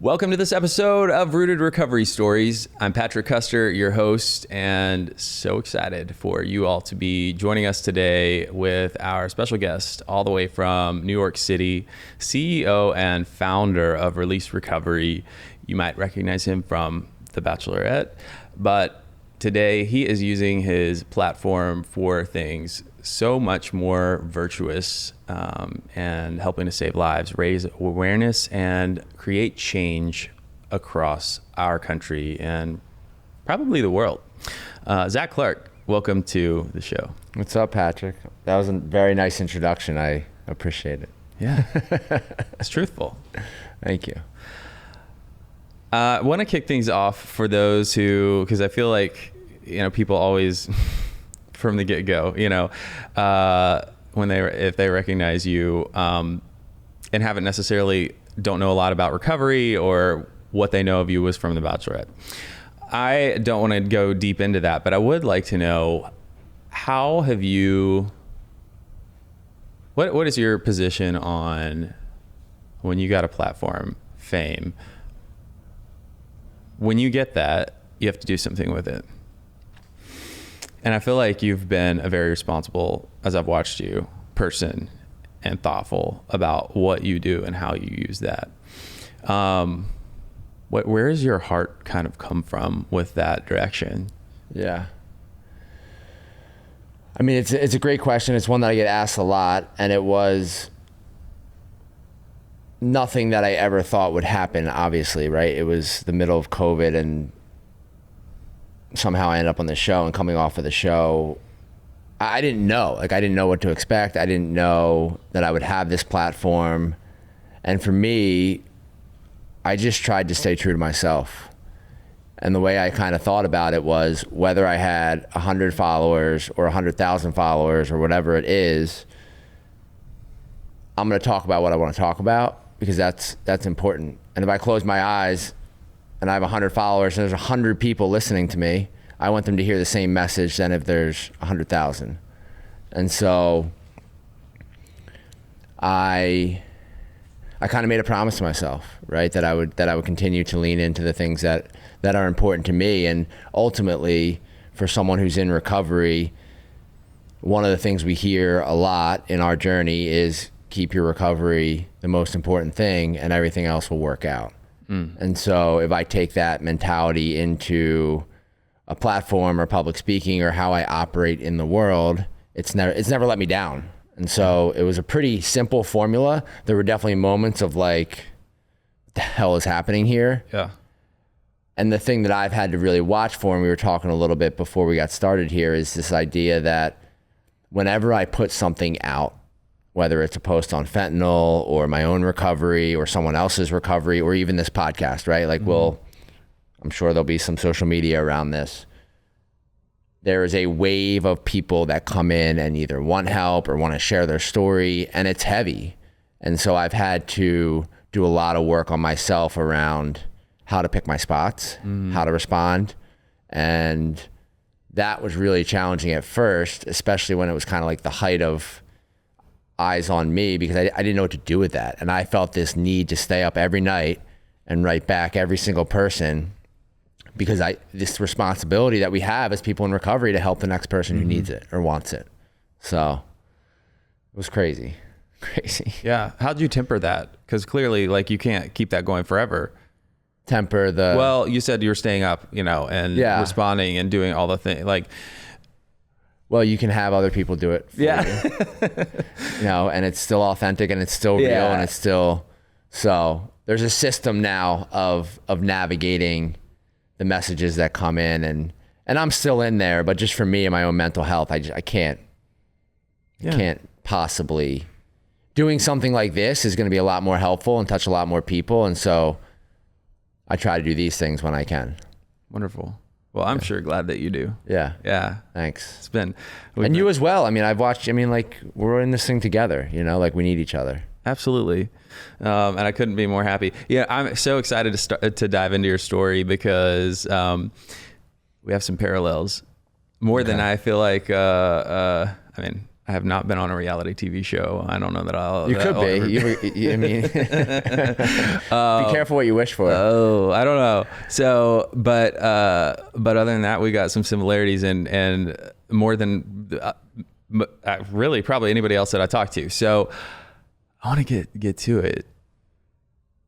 Welcome to this episode of Rooted Recovery Stories. I'm Patrick Custer, your host, and so excited for you all to be joining us today with our special guest all the way from New York City, CEO and founder of Release Recovery. You might recognize him from The Bachelorette, but today he is using his platform for things so much more virtuous and helping to save lives, raise awareness, and create change across our country and probably the world. Zac Clark, welcome to the show. What's up, Patrick? That was a very nice introduction. I appreciate it. Yeah, it's truthful. Thank you. I want to kick things off for those who, because I feel like, people always from the get-go, if they recognize you and haven't necessarily don't know a lot about recovery or what they know of you was from The Bachelorette. I don't want to go deep into that, but I would like to know, how have you, what is your position on when you got a platform, fame? When you get that, you have to do something with it. And I feel like you've been a very responsible, as I've watched you, person and thoughtful about what you do and how you use that. Where does your heart kind of come from with that direction? Yeah. I mean, it's a great question. It's one that I get asked a lot, and it was nothing that I ever thought would happen, obviously, right? It was the middle of COVID, and somehow I ended up on the show, and coming off of the show, I didn't know. I didn't know what to expect. I didn't know that I would have this platform. And for me, I just tried to stay true to myself. And the way I kind of thought about it was, whether I had 100 followers or 100,000 followers or whatever it is, I'm going to talk about what I want to talk about, because that's important. And if I close my eyes and I have 100 followers and there's 100 people listening to me, I want them to hear the same message than if there's 100,000. And so I kind of made a promise to myself, right? That I would continue to lean into the things that are important to me. And ultimately, for someone who's in recovery, one of the things we hear a lot in our journey is, keep your recovery the most important thing and everything else will work out. And so if I take that mentality into a platform or public speaking or how I operate in the world, it's never let me down. And so it was a pretty simple formula. There were definitely moments of like, what the hell is happening here? Yeah. And the thing that I've had to really watch for, and we were talking a little bit before we got started here, is this idea that whenever I put something out, whether it's a post on fentanyl or my own recovery or someone else's recovery or even this podcast, right? Like, I'm sure there'll be some social media around this. There is a wave of people that come in and either want help or want to share their story, and it's heavy. And so I've had to do a lot of work on myself around how to pick my spots, how to respond. And that was really challenging at first, especially when it was kind of like the height of eyes on me, because I didn't know what to do with that. And I felt this need to stay up every night and write back every single person, because this responsibility that we have as people in recovery to help the next person who needs it or wants it. So it was crazy. Yeah. How'd you temper that? Because clearly, like, you can't keep that going forever. Well, you said you were staying up, and responding and doing all the things, like, well, you can have other people do it for you. And it's still authentic and it's still real and it's still, so there's a system now of navigating the messages that come in, and I'm still in there, but just for me and my own mental health, I can't possibly. Doing something like this is going to be a lot more helpful and touch a lot more people. And so I try to do these things when I can. Wonderful. Well, I'm sure glad that you do. Yeah. Yeah. Thanks. It's been. And you as well. I mean, like, we're in this thing together, like, we need each other. Absolutely. And I couldn't be more happy. Yeah. I'm so excited to dive into your story, because we have some parallels more than I feel like, I have not been on a reality TV show. I don't know that I'll. You could be. I mean, be careful what you wish for. Oh, I don't know. So, but other than that, we got some similarities and more than really probably anybody else that I talked to. So, I want to get to it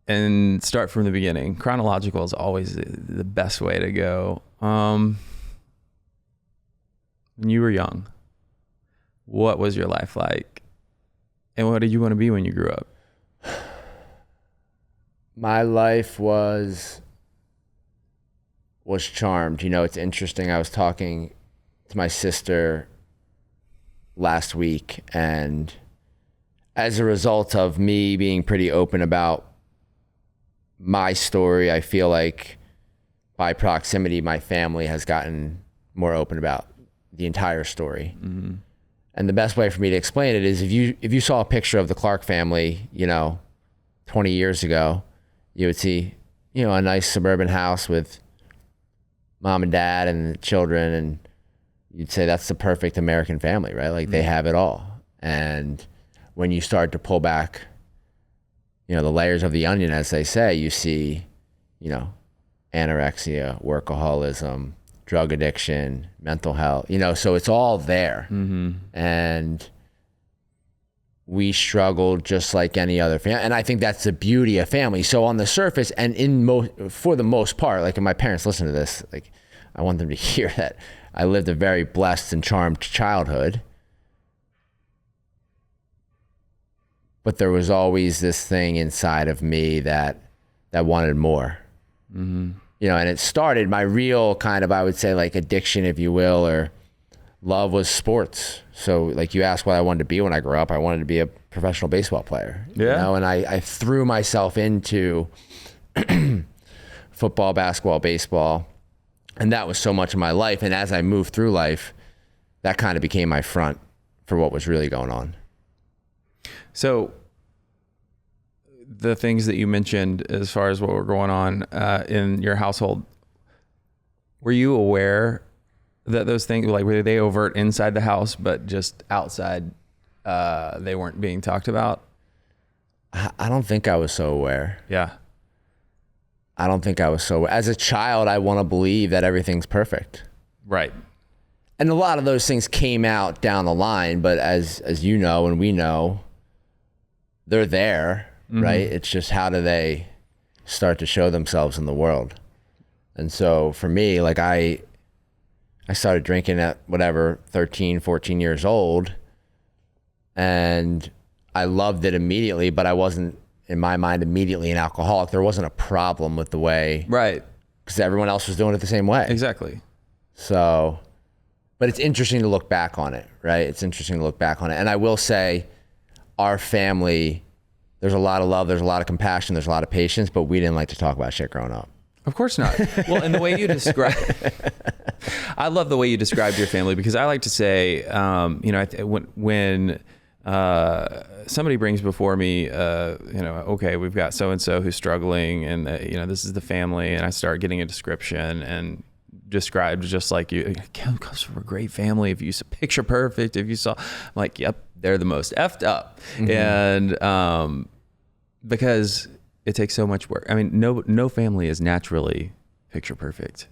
and start from the beginning. Chronological is always the best way to go. When you were young, what was your life like? And what did you want to be when you grew up? My life was charmed. You know, it's interesting. I was talking to my sister last week, and as a result of me being pretty open about my story, I feel like by proximity, my family has gotten more open about the entire story. Mm-hmm. And the best way for me to explain it is if you saw a picture of the Clark family, 20 years ago, you would see, a nice suburban house with mom and dad and the children, and you'd say that's the perfect American family, right? Like they have it all. And when you start to pull back, the layers of the onion, as they say, you see, anorexia, workaholism, drug addiction, mental health, so it's all there. Mm-hmm. And we struggled just like any other family. And I think that's the beauty of family. So on the surface and for the most part, like if my parents listen to this, like I want them to hear that I lived a very blessed and charmed childhood. But there was always this thing inside of me that wanted more. Mm-hmm. And it started, my real kind of, I would say like addiction, if you will, or love was sports. So like you asked what I wanted to be when I grew up, I wanted to be a professional baseball player. Yeah. And I threw myself into football, basketball, baseball. And that was so much of my life. And as I moved through life, that kind of became my front for what was really going on. So the things that you mentioned as far as what were going on in your household, were you aware that those things, like were they overt inside the house, but just outside they weren't being talked about? I don't think I was so aware. Yeah. I don't think I was so aware. As a child, I want to believe that everything's perfect. Right. And a lot of those things came out down the line, but as you know and we know, they're there. Mm-hmm. Right? It's just how do they start to show themselves in the world? And so for me, like I started drinking at 13, 14 years old, and I loved it immediately, but I wasn't, in my mind, immediately an alcoholic. There wasn't a problem with the way, right? Because everyone else was doing it the same way. Exactly. So, but it's interesting to look back on it, right? It's interesting to look back on it. And I will say our family, there's a lot of love, there's a lot of compassion, there's a lot of patience, but we didn't like to talk about shit growing up. Of course not. Well, and the way you describe, I love the way you described your family, because I like to say, when somebody brings before me, okay, we've got so-and-so who's struggling and, this is the family, and I start getting a description and described just like you, comes from a great family. If you saw picture perfect, if you saw, I'm like, yep, they're the most effed up. Mm-hmm. And because it takes so much work. I mean, no family is naturally picture perfect.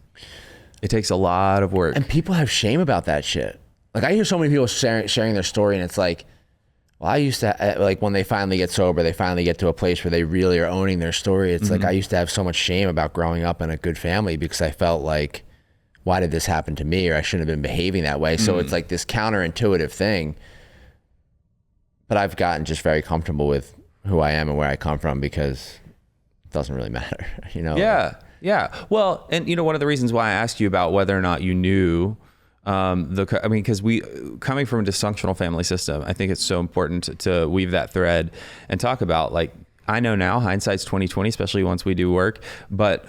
It takes a lot of work. And people have shame about that shit. Like I hear so many people sharing their story, and it's like, well, I used to, like when they finally get sober, they finally get to a place where they really are owning their story. It's like, I used to have so much shame about growing up in a good family because I felt like, why did this happen to me? Or I shouldn't have been behaving that way. So it's like this counterintuitive thing. But I've gotten just very comfortable with who I am and where I come from because it doesn't really matter, Yeah. Yeah. Well, and one of the reasons why I asked you about whether or not you knew, because we, coming from a dysfunctional family system, I think it's so important to weave that thread and talk about, like, I know now hindsight's 20/20, especially once we do work, but,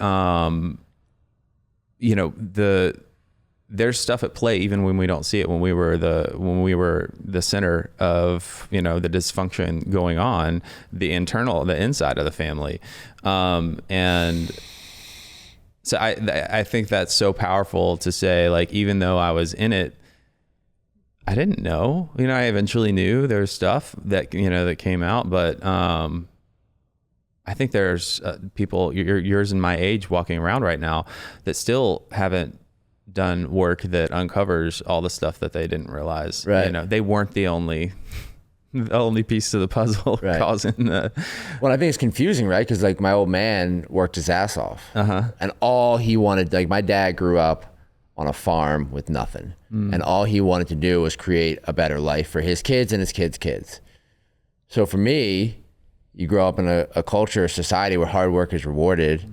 there's stuff at play even when we don't see it. When we were the center of the dysfunction going on, the inside of the family, and so I think that's so powerful to say, like, even though I was in it, I didn't know. I eventually knew there's stuff that that came out, but I think there's people yours and my age walking around right now that still haven't done work that uncovers all the stuff that they didn't realize. Right. They weren't the only piece of the puzzle causing the. Well, I think it's confusing, right? Because like my old man worked his ass off, and all he wanted, like my dad grew up on a farm with nothing, and all he wanted to do was create a better life for his kids and his kids' kids. So for me, you grow up in a culture, a society where hard work is rewarded,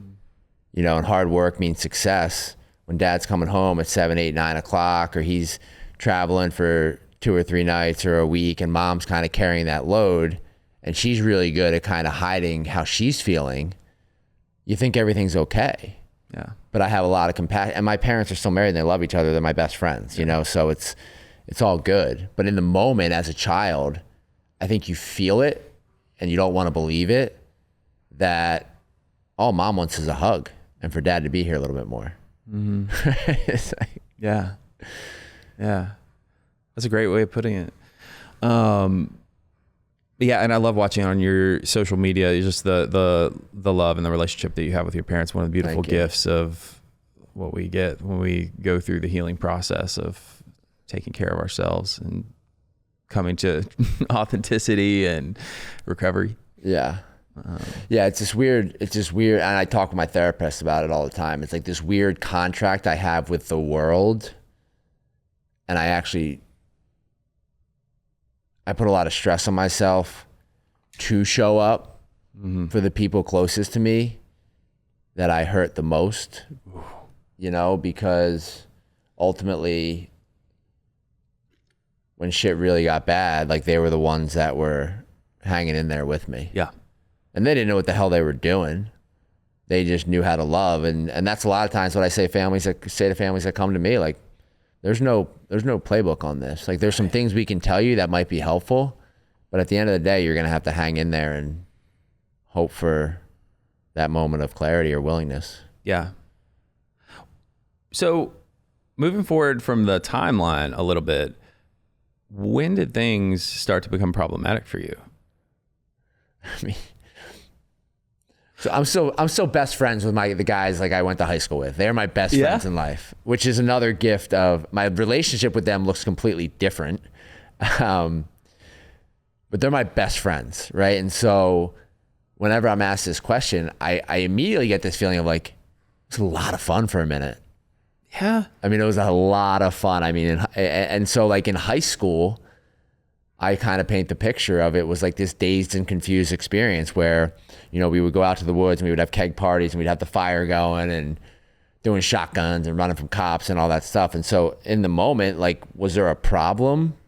and hard work means success. When dad's coming home at 7, 8, 9 o'clock, or he's traveling for 2 or 3 nights or a week, and mom's kind of carrying that load, and she's really good at kind of hiding how she's feeling, you think everything's okay. Yeah. But I have a lot of compassion, and my parents are still married and they love each other. They're my best friends, so it's all good. But in the moment as a child, I think you feel it and you don't want to believe it, that all mom wants is a hug and for dad to be here a little bit more. It's like, yeah. That's a great way of putting it. Yeah, and I love watching on your social media just the love and the relationship that you have with your parents. One of the beautiful gifts of what we get when we go through the healing process of taking care of ourselves and coming to authenticity and recovery. Yeah. Yeah, it's just weird. And I talk with my therapist about it all the time. It's like this weird contract I have with the world. And I put a lot of stress on myself to show up for the people closest to me that I hurt the most, because ultimately when shit really got bad, like they were the ones that were hanging in there with me. Yeah. And they didn't know what the hell they were doing. They just knew how to love. And that's a lot of times what I say to families that come to me, like, there's no playbook on this. Like there's some things we can tell you that might be helpful, but at the end of the day, you're going to have to hang in there and hope for that moment of clarity or willingness. Yeah. So moving forward from the timeline a little bit, when did things start to become problematic for you? I mean, so I'm still best friends with the guys like I went to high school with. They're my best friends in life, which is another gift of my relationship with them. Looks completely different, but they're my best friends, right? And so whenever I'm asked this question, I immediately get this feeling of like, it's a lot of fun for a minute. Yeah. I mean, it was a lot of fun. I mean, and so like in high school, I kind of paint the picture of it was like this dazed and confused experience where, we would go out to the woods and we would have keg parties and we'd have the fire going and doing shotguns and running from cops and all that stuff. And so in the moment, like, was there a problem?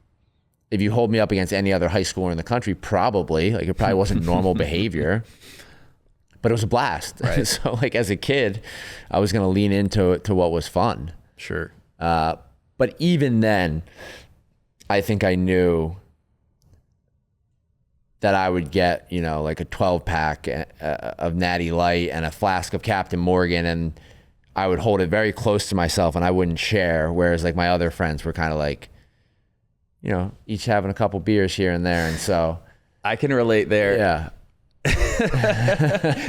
If you hold me up against any other high schooler in the country, probably. Like, it probably wasn't normal behavior, but it was a blast. Right. So like as a kid, I was going to lean into what was fun. Sure. But even then, I think I knew that I would get, like a 12-pack of Natty Light and a flask of Captain Morgan, and I would hold it very close to myself and I wouldn't share. Whereas like my other friends were kind of like, each having a couple beers here and there. And so I can relate there. Yeah.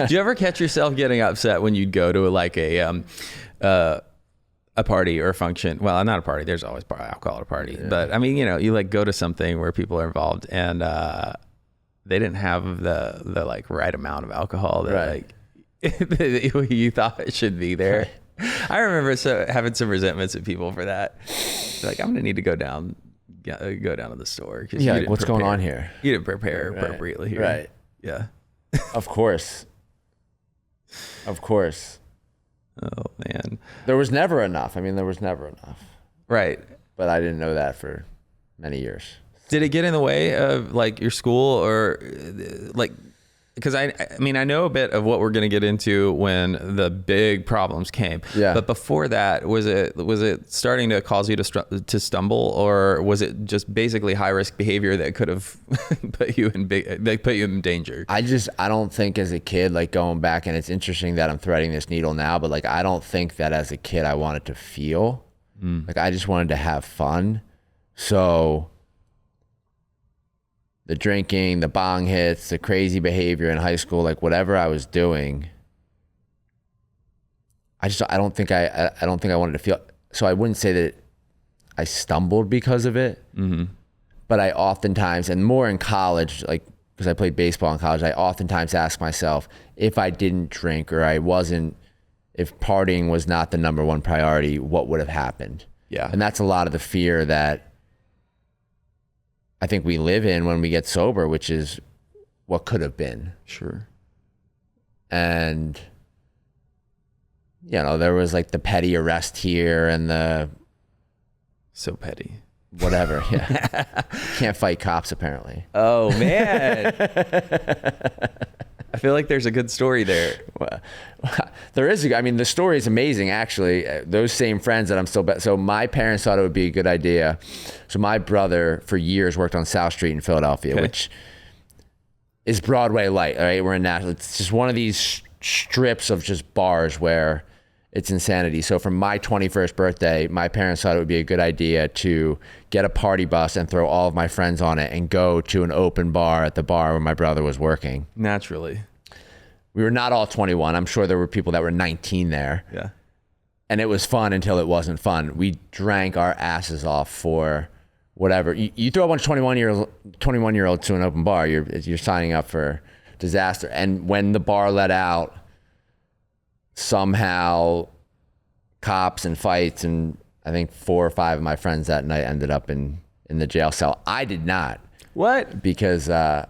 Do you ever catch yourself getting upset when you'd go to like a party or a function? Well, not a party. There's always alcohol at a party. Yeah. But I mean, you like go to something where people are involved and they didn't have the like right amount of alcohol that like you thought it should be there. Right. I remember having some resentments at people for that. Like, I'm gonna need to go down to the store. Yeah, like, what's going on here? You didn't prepare appropriately here. Right. Yeah. Of course. Of course. Oh man. There was never enough. I mean, there was never enough. Right. But I didn't know that for many years. Did it get in the way of like your school or like, because I mean, I know a bit of what we're going to get into when the big problems came. Yeah. But before that, was it starting to cause you to stumble, or was it just basically high risk behavior that could have put you in danger? I don't think as a kid, like going back, and it's interesting that I'm threading this needle now, but like, I don't think that as a kid I wanted to feel. Like, I just wanted to have fun. So the drinking, the bong hits, the crazy behavior in high school, like whatever I was doing, I don't think I wanted to feel, so I wouldn't say that I stumbled because of it, but I oftentimes, and more in college, like, because I played baseball in college, I oftentimes ask myself, if I didn't drink or if partying was not the number one priority, what would have happened? Yeah. And that's a lot of the fear that I think we live in when we get sober, which is what could have been. Sure. And, there was like the petty arrest here and the... So petty. Whatever, yeah. Can't fight cops, apparently. Oh, man. I feel like there's a good story there. Well, there is. The story is amazing, actually. Those same friends that I'm still... So my parents thought it would be a good idea. So my brother, for years, worked on South Street in Philadelphia, which is Broadway light, all right? We're in Nashville. It's just one of these strips of just bars where it's insanity. So for my 21st birthday, my parents thought it would be a good idea to get a party bus and throw all of my friends on it and go to an open bar at the bar where my brother was working. Naturally. We were not all 21. I'm sure there were people that were 19 there. Yeah. And it was fun until it wasn't fun. We drank our asses off for whatever. You throw a bunch of 21-year-olds to an open bar, you're signing up for disaster. And when the bar let out, somehow cops and fights, and I think 4 or 5 of my friends that night ended up in the jail cell. I did not. What? Because I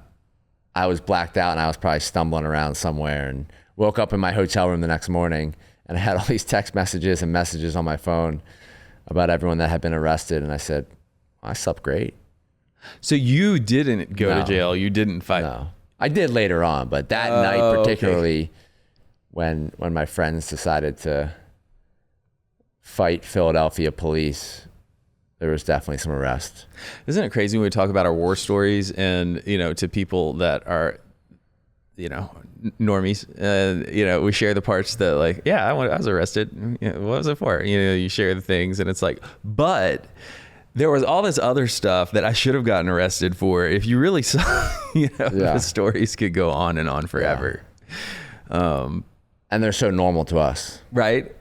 was blacked out and I was probably stumbling around somewhere, and woke up in my hotel room the next morning and I had all these text messages and messages on my phone about everyone that had been arrested. And I said, I slept great. So you didn't go to jail. You didn't fight. No, I did later on, but that night particularly, when my friends decided to fight Philadelphia police, there was definitely some arrest. Isn't it crazy when we talk about our war stories and, to people that are, normies, we share the parts that like, I was arrested. What was it for? You share the things and it's like, but there was all this other stuff that I should have gotten arrested for. If you really saw, the stories could go on and on forever. Yeah. And they're so normal to us. Right.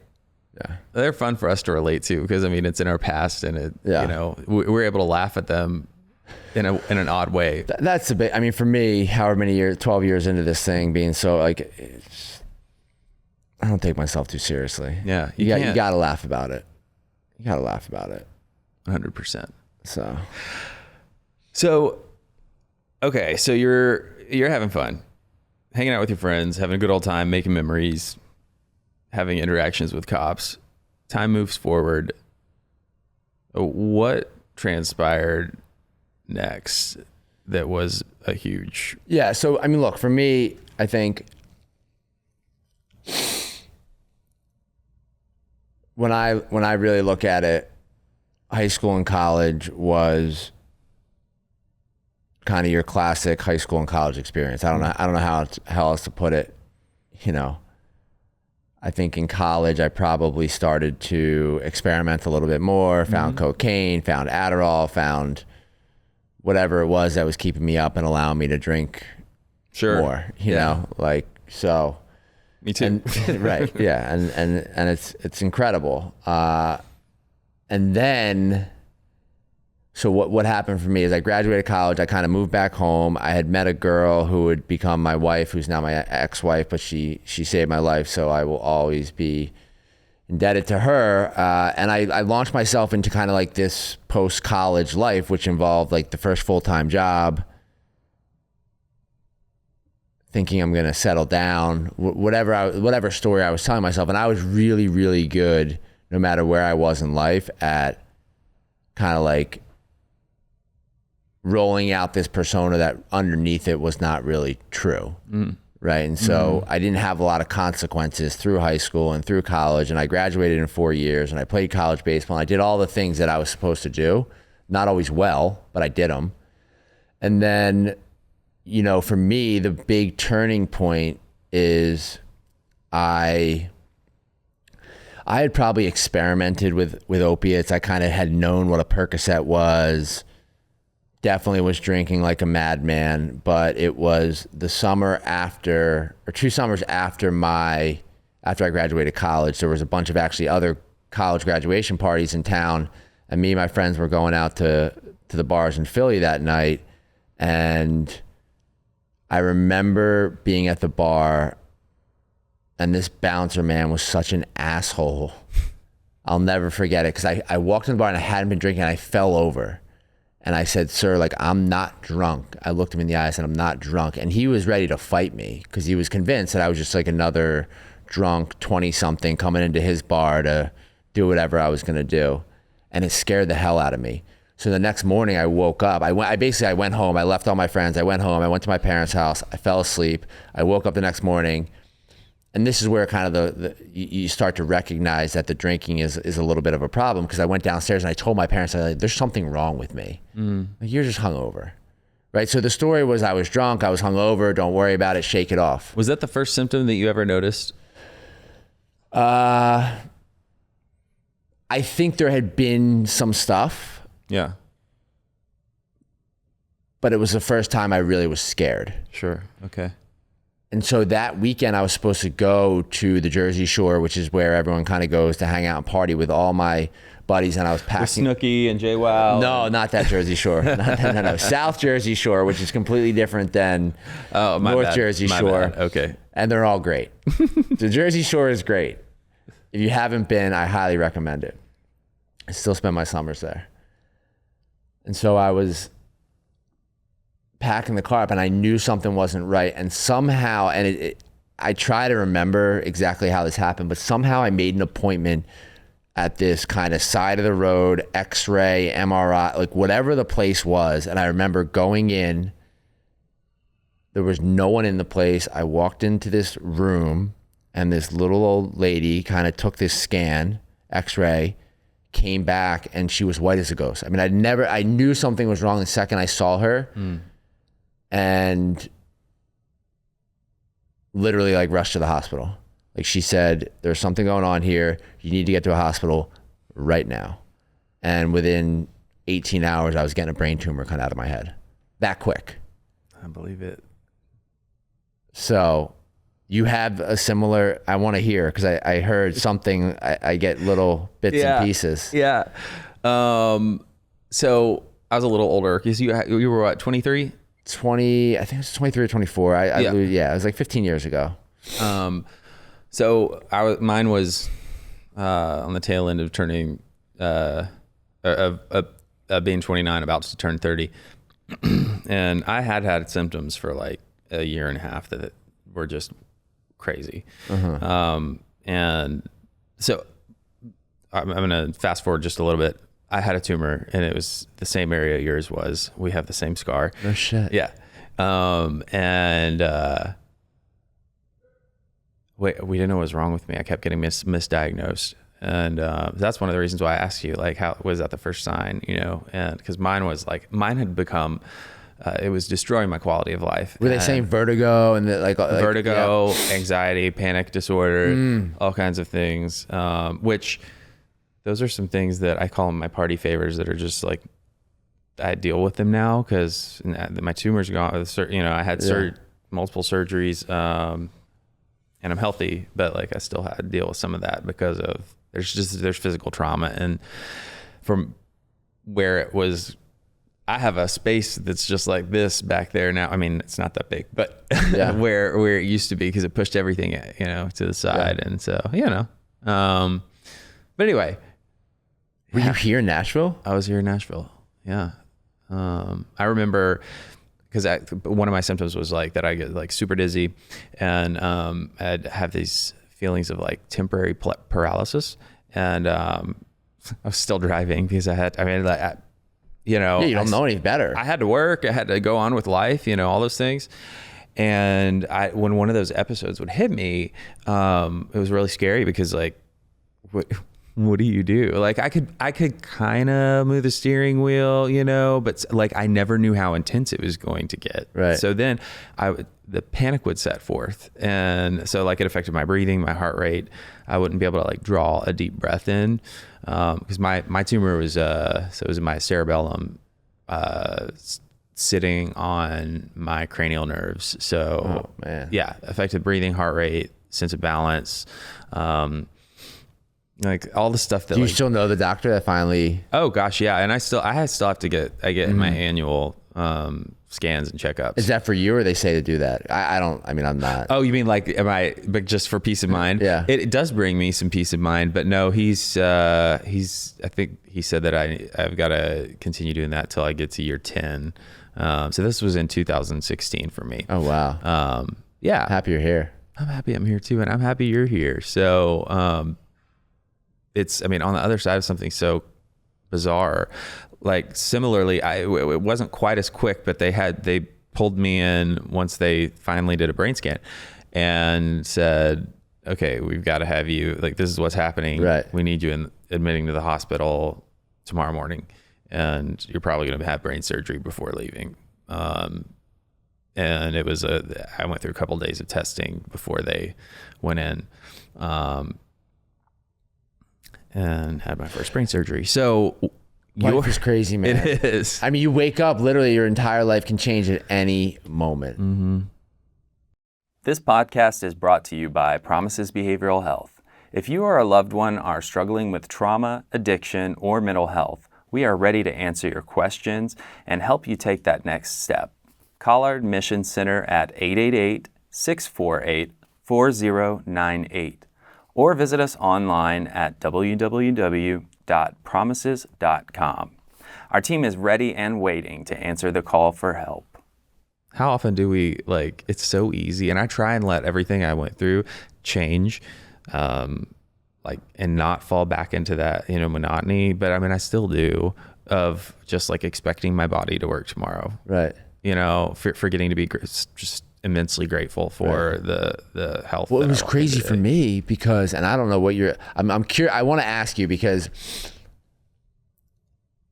Yeah. They're fun for us to relate to because it's in our past and we're able to laugh at them in an odd way. That's a bit, for me, however many years, 12 years into this thing being so like, I don't take myself too seriously. Yeah. You got to laugh about it. 100%. So, okay. So you're having fun, hanging out with your friends, having a good old time, making memories, having interactions with cops. Time moves forward. What transpired next that was a huge... Yeah. So, look, for me, I think when I really look at it, high school and college was kind of your classic high school and college experience. I don't know how else to put it. I think in college I probably started to experiment a little bit more, found cocaine, found Adderall, found whatever it was that was keeping me up and allowing me to drink more, you know, like, so. Me too. And, right. Yeah. And it's incredible. And then, so what happened for me is I graduated college. I kind of moved back home. I had met a girl who would become my wife, who's now my ex-wife, but she saved my life. So I will always be indebted to her. And I launched myself into kind of like this post-college life, which involved like the first full-time job, thinking I'm going to settle down, whatever story I was telling myself. And I was really, really good, no matter where I was in life, at kind of like rolling out this persona that underneath it was not really true. Right. And so I didn't have a lot of consequences through high school and through college. And I graduated in 4 years and I played college baseball. And I did all the things that I was supposed to do, not always well, but I did them. And then, for me, the big turning point is I I had probably experimented with opiates. I kind of had known what a Percocet was. Definitely was drinking like a madman, but it was the summer after, or 2 summers after I graduated college. There was a bunch of actually other college graduation parties in town, and me and my friends were going out to the bars in Philly that night. And I remember being at the bar, and this bouncer man was such an asshole. I'll never forget it, because I walked in the bar and I hadn't been drinking, and I fell over. And I said, "Sir, like, I'm not drunk." I looked him in the eye and said, "I'm not drunk." And he was ready to fight me, because he was convinced that I was just like another drunk 20-something coming into his bar to do whatever I was going to do. And it scared the hell out of me. So the next morning I woke up, I went home, I left all my friends, I went home, I went to my parents' house, I fell asleep, I woke up the next morning, and this is where kind of you start to recognize that the drinking is a little bit of a problem, because I went downstairs and I told my parents, there's something wrong with me. Like, you're just hungover, right? So the story was, I was drunk, I was hungover, don't worry about it, shake it off. Was that the first symptom that you ever noticed? I think there had been some stuff. Yeah. But it was the first time I really was scared. Sure. Okay. And so that weekend I was supposed to go to the Jersey Shore, which is where everyone kind of goes to hang out and party with all my buddies. And I was packing. With Snooki and JWoww. No, not that Jersey Shore. No. South Jersey Shore, which is completely different than North Jersey Shore. Okay. And they're all great. The Jersey Shore is great. If you haven't been, I highly recommend it. I still spend my summers there. And so I was packing the car up, and I knew something wasn't right. And somehow, I try to remember exactly how this happened, but somehow I made an appointment at this kind of side of the road, X-ray, MRI, like whatever the place was. And I remember going in, there was no one in the place. I walked into this room, and this little old lady kind of took this scan, X-ray, came back, and she was white as a ghost. I mean, I knew something was wrong the second I saw her, and literally like rushed to the hospital. Like, she said, "There's something going on here. You need to get to a hospital right now." And within 18 hours, I was getting a brain tumor cut out of my head. That quick. I believe it. So you have a similar, I want to hear, because I heard something, I get little bits and pieces. Yeah. So I was a little older, because you were what, 23? 20, I think it was 23 or 24. It was like 15 years ago. So mine was on the tail end of turning, being 29, about to turn 30. And I had symptoms for like a year and a half that were just crazy. And so I'm going to fast forward just a little bit. I had a tumor, and it was the same area yours was. We have the same scar. No shit. Yeah. We didn't know what was wrong with me. I kept getting misdiagnosed. And that's one of the reasons why I asked you, like, how was that the first sign, and because mine had become, it was destroying my quality of life. Were they saying vertigo and vertigo, anxiety, panic disorder, all kinds of things, which those are some things that I call them my party favors, that are just like, I deal with them now because my tumor's gone. I had multiple surgeries, and I'm healthy, but like I still had to deal with some of that because of there's physical trauma. And from where it was, I have a space that's just like this back there now. I mean, it's not that big, but where it used to be, because it pushed everything, to the side. And so, but anyway. Were you here in Nashville? I was here in Nashville. Yeah. I remember, because one of my symptoms was like that I get like super dizzy, and I'd have these feelings of like temporary paralysis, and I was still driving because you don't know any better. I had to work, I had to go on with life, all those things. And when one of those episodes would hit me, it was really scary, because like what do you do? Like I could kind of move the steering wheel, but like I never knew how intense it was going to get. Right. So then the panic would set forth. And so like it affected my breathing, my heart rate. I wouldn't be able to like draw a deep breath in. Cause my tumor was, so it was in my cerebellum, sitting on my cranial nerves. So yeah, affected breathing, heart rate, sense of balance. Like all the stuff that. Do you still know the doctor that finally? Oh gosh, yeah, and I still have to get my annual scans and checkups. Is that for you, or they say to do that? I'm not. Oh, you mean like but just for peace of mind? Yeah. It does bring me some peace of mind, but no, I think he said that I've got to continue doing that till I get to year 10. So this was in 2016 for me. Oh wow. Yeah. Happy you're here. I'm happy I'm here too, and I'm happy you're here. So on the other side of something so bizarre, like similarly, it wasn't quite as quick, but they pulled me in once they finally did a brain scan and said, okay, we've got to have you, like, this is what's happening. Right. We need you admitting to the hospital tomorrow morning, and you're probably going to have brain surgery before leaving. And it was I went through a couple of days of testing before they went in, and had my first brain surgery. So life is crazy, man. It is. I mean, you wake up, literally your entire life can change at any moment. Mm-hmm. This podcast is brought to you by Promises Behavioral Health. If you or a loved one are struggling with trauma, addiction, or mental health, we are ready to answer your questions and help you take that next step. Call our admission center at 888-648-4098 or visit us online at www.promises.com. Our team is ready and waiting to answer the call for help. How often do we, it's so easy, and I try and let everything I went through change, and not fall back into that, monotony, but I still do, of just expecting my body to work tomorrow. Right. Forgetting to be just immensely grateful for the health. Well, it was crazy for me because, and I don't know what I'm curious. I want to ask you because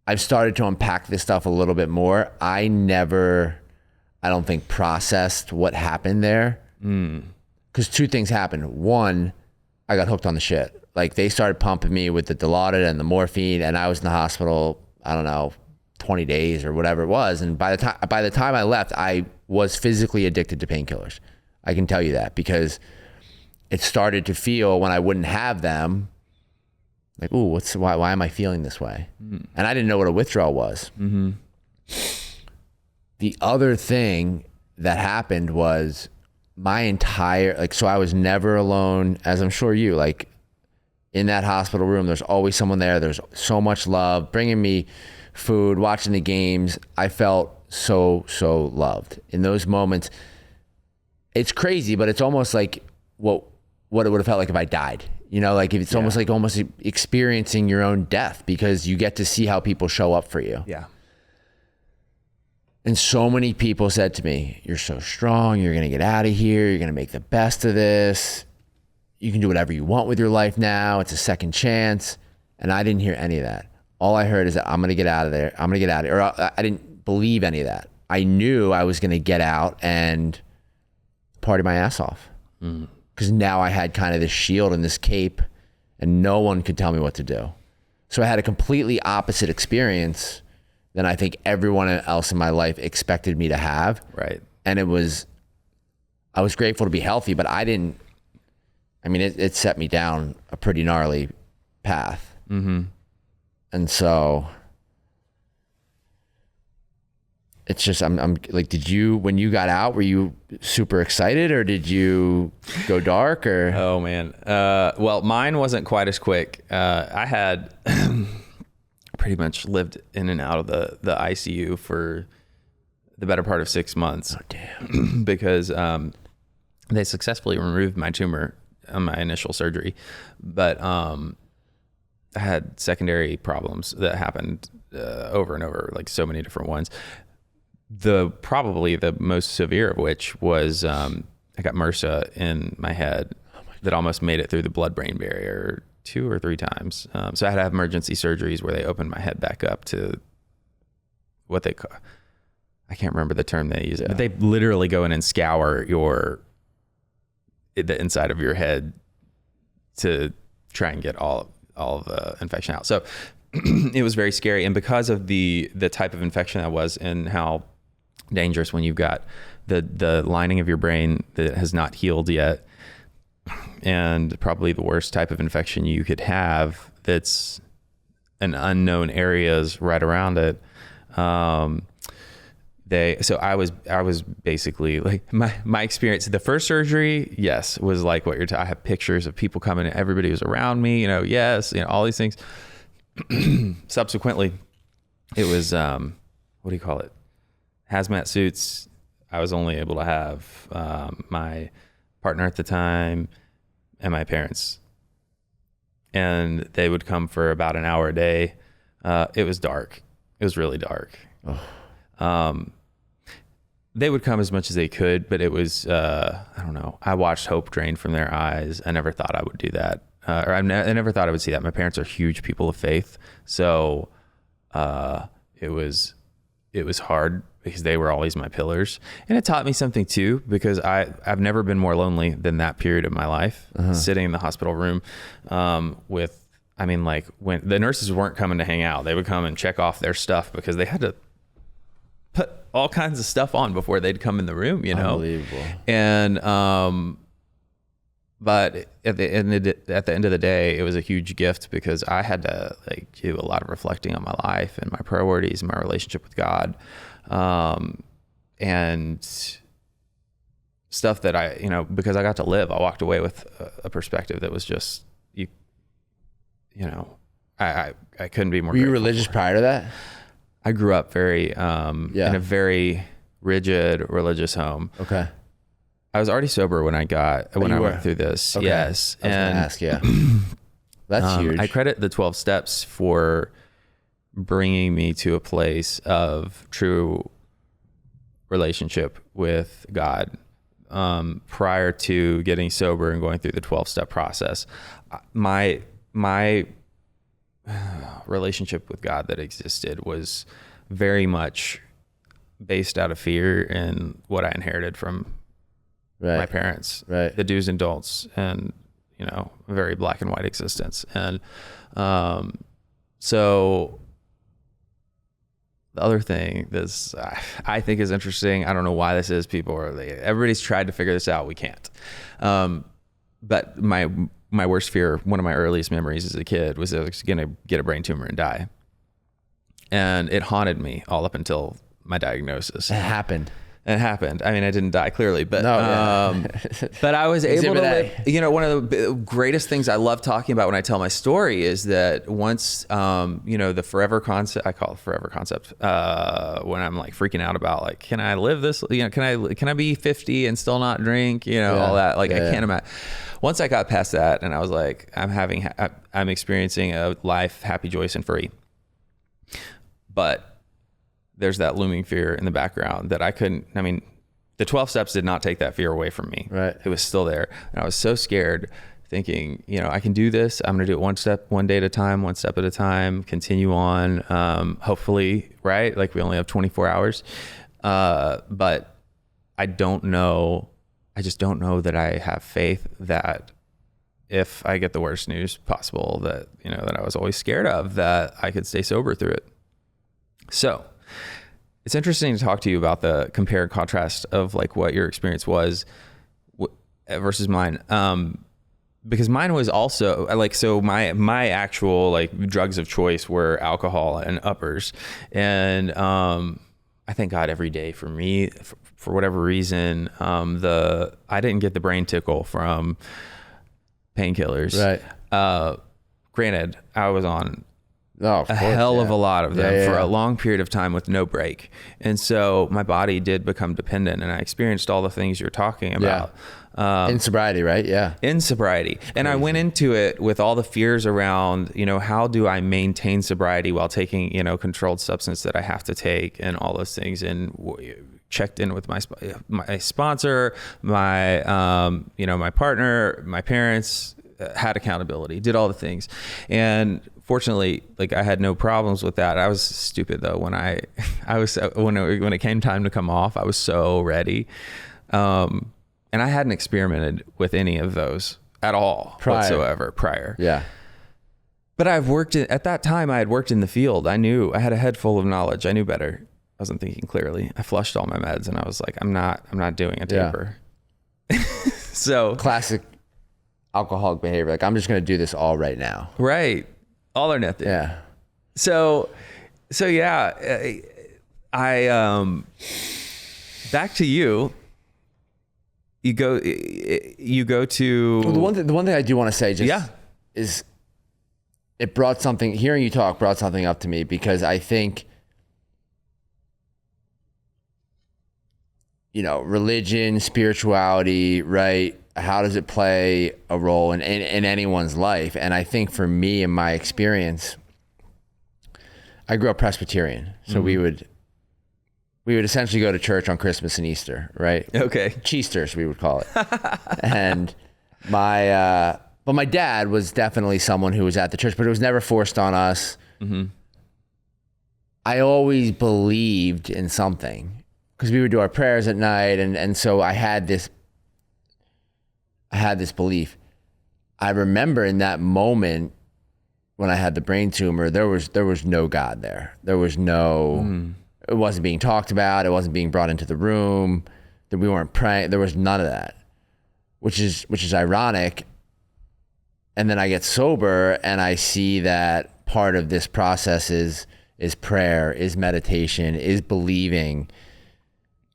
I've started to unpack this stuff a little bit more. I don't think processed what happened there. Because two things happened. One, I got hooked on the shit. They started pumping me with the Dilaudid and the morphine, and I was in the hospital, I don't know, 20 days or whatever it was. And by the time I left, I was physically addicted to painkillers. I can tell you that because it started to feel when I wouldn't have them, like, ooh, why am I feeling this way? And I didn't know what a withdrawal was. Mm-hmm. The other thing that happened was my entire, so I was never alone, as I'm sure you, in that hospital room, there's always someone there. There's so much love, bringing me food, watching the games. I felt so loved in those moments. It's crazy, but it's almost like what it would have felt like if I died. It's almost experiencing your own death because you get to see how people show up for you. Yeah. And so many people said to me, you're so strong. You're going to get out of here. You're going to make the best of this. You can do whatever you want with your life now. It's a second chance. And I didn't hear any of that. All I heard is that I'm going to get out of there. I'm going to get out of here. Or I didn't believe any of that. I knew I was going to get out and party my ass off. Because now I had kind of this shield and this cape and no one could tell me what to do. So I had a completely opposite experience than I think everyone else in my life expected me to have. Right. And I was grateful to be healthy, but it set me down a pretty gnarly path. Mm-hmm. And so it's just, I'm did you, when you got out, were you super excited or did you go dark or? Oh man. Well, mine wasn't quite as quick. I had pretty much lived in and out of the ICU for the better part of 6 months. Oh, damn. Because they successfully removed my tumor on my initial surgery, but I had secondary problems that happened over and over, so many different ones. Probably the most severe of which was I got MRSA in my head that almost made it through the blood-brain barrier 2 or 3 times. So I had to have emergency surgeries where they opened my head back up to what they call, I can't remember the term they use, but they literally go in and scour the inside of your head to try and get all of the infection out. So it was very scary. And because of the type of infection that was and how dangerous when you've got the lining of your brain that has not healed yet, and probably the worst type of infection you could have that's an unknown areas right around it. So I was basically like my experience, the first surgery, yes, was like what I have pictures of people coming and everybody was around me, yes, all these things. Subsequently, it was, what do you call it? Hazmat suits. I was only able to have, my partner at the time and my parents, and they would come for about an hour a day. It was dark. It was really dark. Oh. They would come as much as they could, but it was, I don't know. I watched hope drain from their eyes. I never thought I would do that. I never thought I would see that. My parents are huge people of faith. So, it was hard because they were always my pillars, and it taught me something too, because I've never been more lonely than that period of my life, sitting in the hospital room, when the nurses weren't coming to hang out, they would come and check off their stuff because they had to put all kinds of stuff on before they'd come in the room, Unbelievable. And, but at the end of the day, it was a huge gift because I had to do a lot of reflecting on my life and my priorities and my relationship with God. And stuff that because I got to live, I walked away with a perspective that was just, I couldn't be more. Were you religious prior to that? I grew up very, in a very rigid religious home. Okay. I was already sober when I went through this. Okay. Yes. I was going to ask, yeah. That's huge. I credit the 12 steps for bringing me to a place of true relationship with God. Prior to getting sober and going through the 12-step process, my relationship with God that existed was very much based out of fear and what I inherited from my parents, the do's and don'ts, and a very black and white existence. And so the other thing this I think is interesting, I don't know why this is, everybody's tried to figure this out, we can't. But my worst fear, one of my earliest memories as a kid, was that I was gonna get a brain tumor and die. And it haunted me all up until my diagnosis. It happened. I mean, I didn't die clearly, but but I was able Exhibit to live. One of the greatest things I love talking about when I tell my story is that once, the forever concept, I call it forever concept, when I'm freaking out about can I live this? Can I be 50 and still not drink? All that. I can't imagine. Once I got past that, and I was like, I'm experiencing a life happy, joyous, and free. But there's that looming fear in the background that the 12 steps did not take that fear away from me. Right. It was still there. And I was so scared, thinking, I can do this. I'm going to do it one day at a time, one step at a time, continue on. Hopefully, right? We only have 24 hours. But I don't know. I just don't know that I have faith that if I get the worst news possible that I was always scared of, that I could stay sober through it. So it's interesting to talk to you about the compare and contrast of what your experience was versus mine. Because mine was also my actual drugs of choice were alcohol and uppers. And, I thank God every day for me, for whatever reason, I didn't get the brain tickle from painkillers. Right. Granted, I was on of a lot of them for a long period of time with no break. And so my body did become dependent, and I experienced all the things you're talking about. In sobriety, right? Yeah. In sobriety. And I went into it with all the fears around, how do I maintain sobriety while taking, controlled substance that I have to take and all those things. And checked in with my sponsor, my partner, my parents, had accountability, did all the things. And fortunately, like I had no problems with that. I was stupid though. When when it came time to come off, I was so ready. And I hadn't experimented with any of those at all whatsoever prior. Yeah. But at that time I had worked in the field. I knew I had a head full of knowledge. I knew better. I wasn't thinking clearly. I flushed all my meds and I was like, I'm not doing a taper. Yeah. So classic alcoholic behavior. Like, I'm just going to do this all right now. Right. All or nothing. Yeah. So yeah, I back to you. You go to Well, the one thing I do want to say is it brought something, hearing you talk brought something up to me, because I think, religion, spirituality, right? How does it play a role in anyone's life? And I think for me, in my experience, I grew up Presbyterian. So we would essentially go to church on Christmas and Easter, right? Okay. Cheesters, we would call it. And but my dad was definitely someone who was at the church, but it was never forced on us. Mm-hmm. I always believed in something because we would do our prayers at night. And so I had this belief. I remember in that moment when I had the brain tumor, there was no God there. There was no, it wasn't being talked about. It wasn't being brought into the room. That we weren't praying. There was none of that, which is ironic. And then I get sober and I see that part of this process is prayer, is meditation, is believing.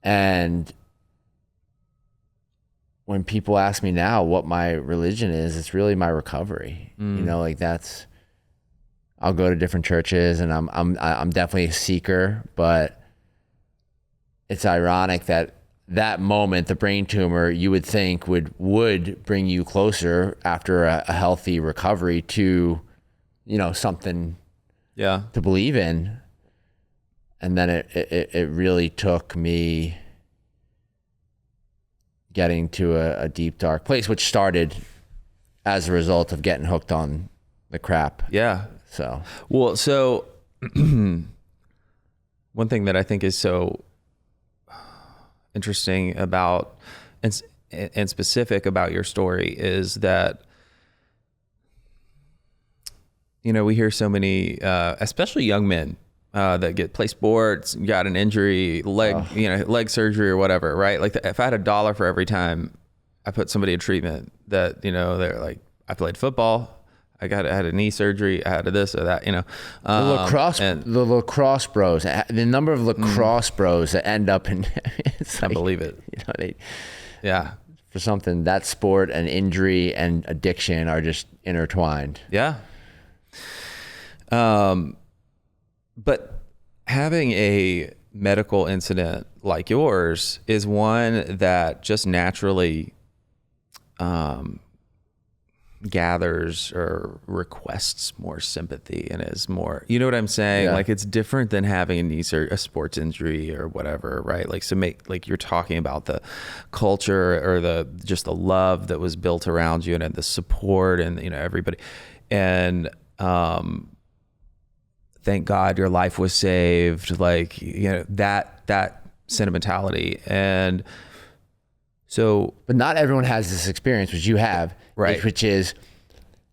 And when people ask me now what my religion is, it's really my recovery. I'll go to different churches and I'm definitely a seeker, but it's ironic that moment, the brain tumor, you would think would bring you closer after a healthy recovery to, something to believe in. And then it really took me getting to a deep, dark place, which started as a result of getting hooked on the crap. Yeah. So one thing that I think is so interesting about and specific about your story is that, we hear so many, especially young men, that play sports, got an injury, leg surgery or whatever, right? Like if I had $1 for every time I put somebody in treatment that, they're like, I played football, I had a knee surgery, I had this or that, the lacrosse bros, the number of lacrosse bros that end up in, I believe it. For something, that sport and injury and addiction are just intertwined. Yeah. But having a medical incident like yours is one that just naturally gathers or requests more sympathy and is more, you know what I'm saying? Yeah. Like it's different than having a knee or a sports injury or whatever, right? Like, you're talking about the culture or just the love that was built around you and the support and, everybody. And, thank God your life was saved. Like, that sentimentality. And so, but not everyone has this experience, which you have, right? Which is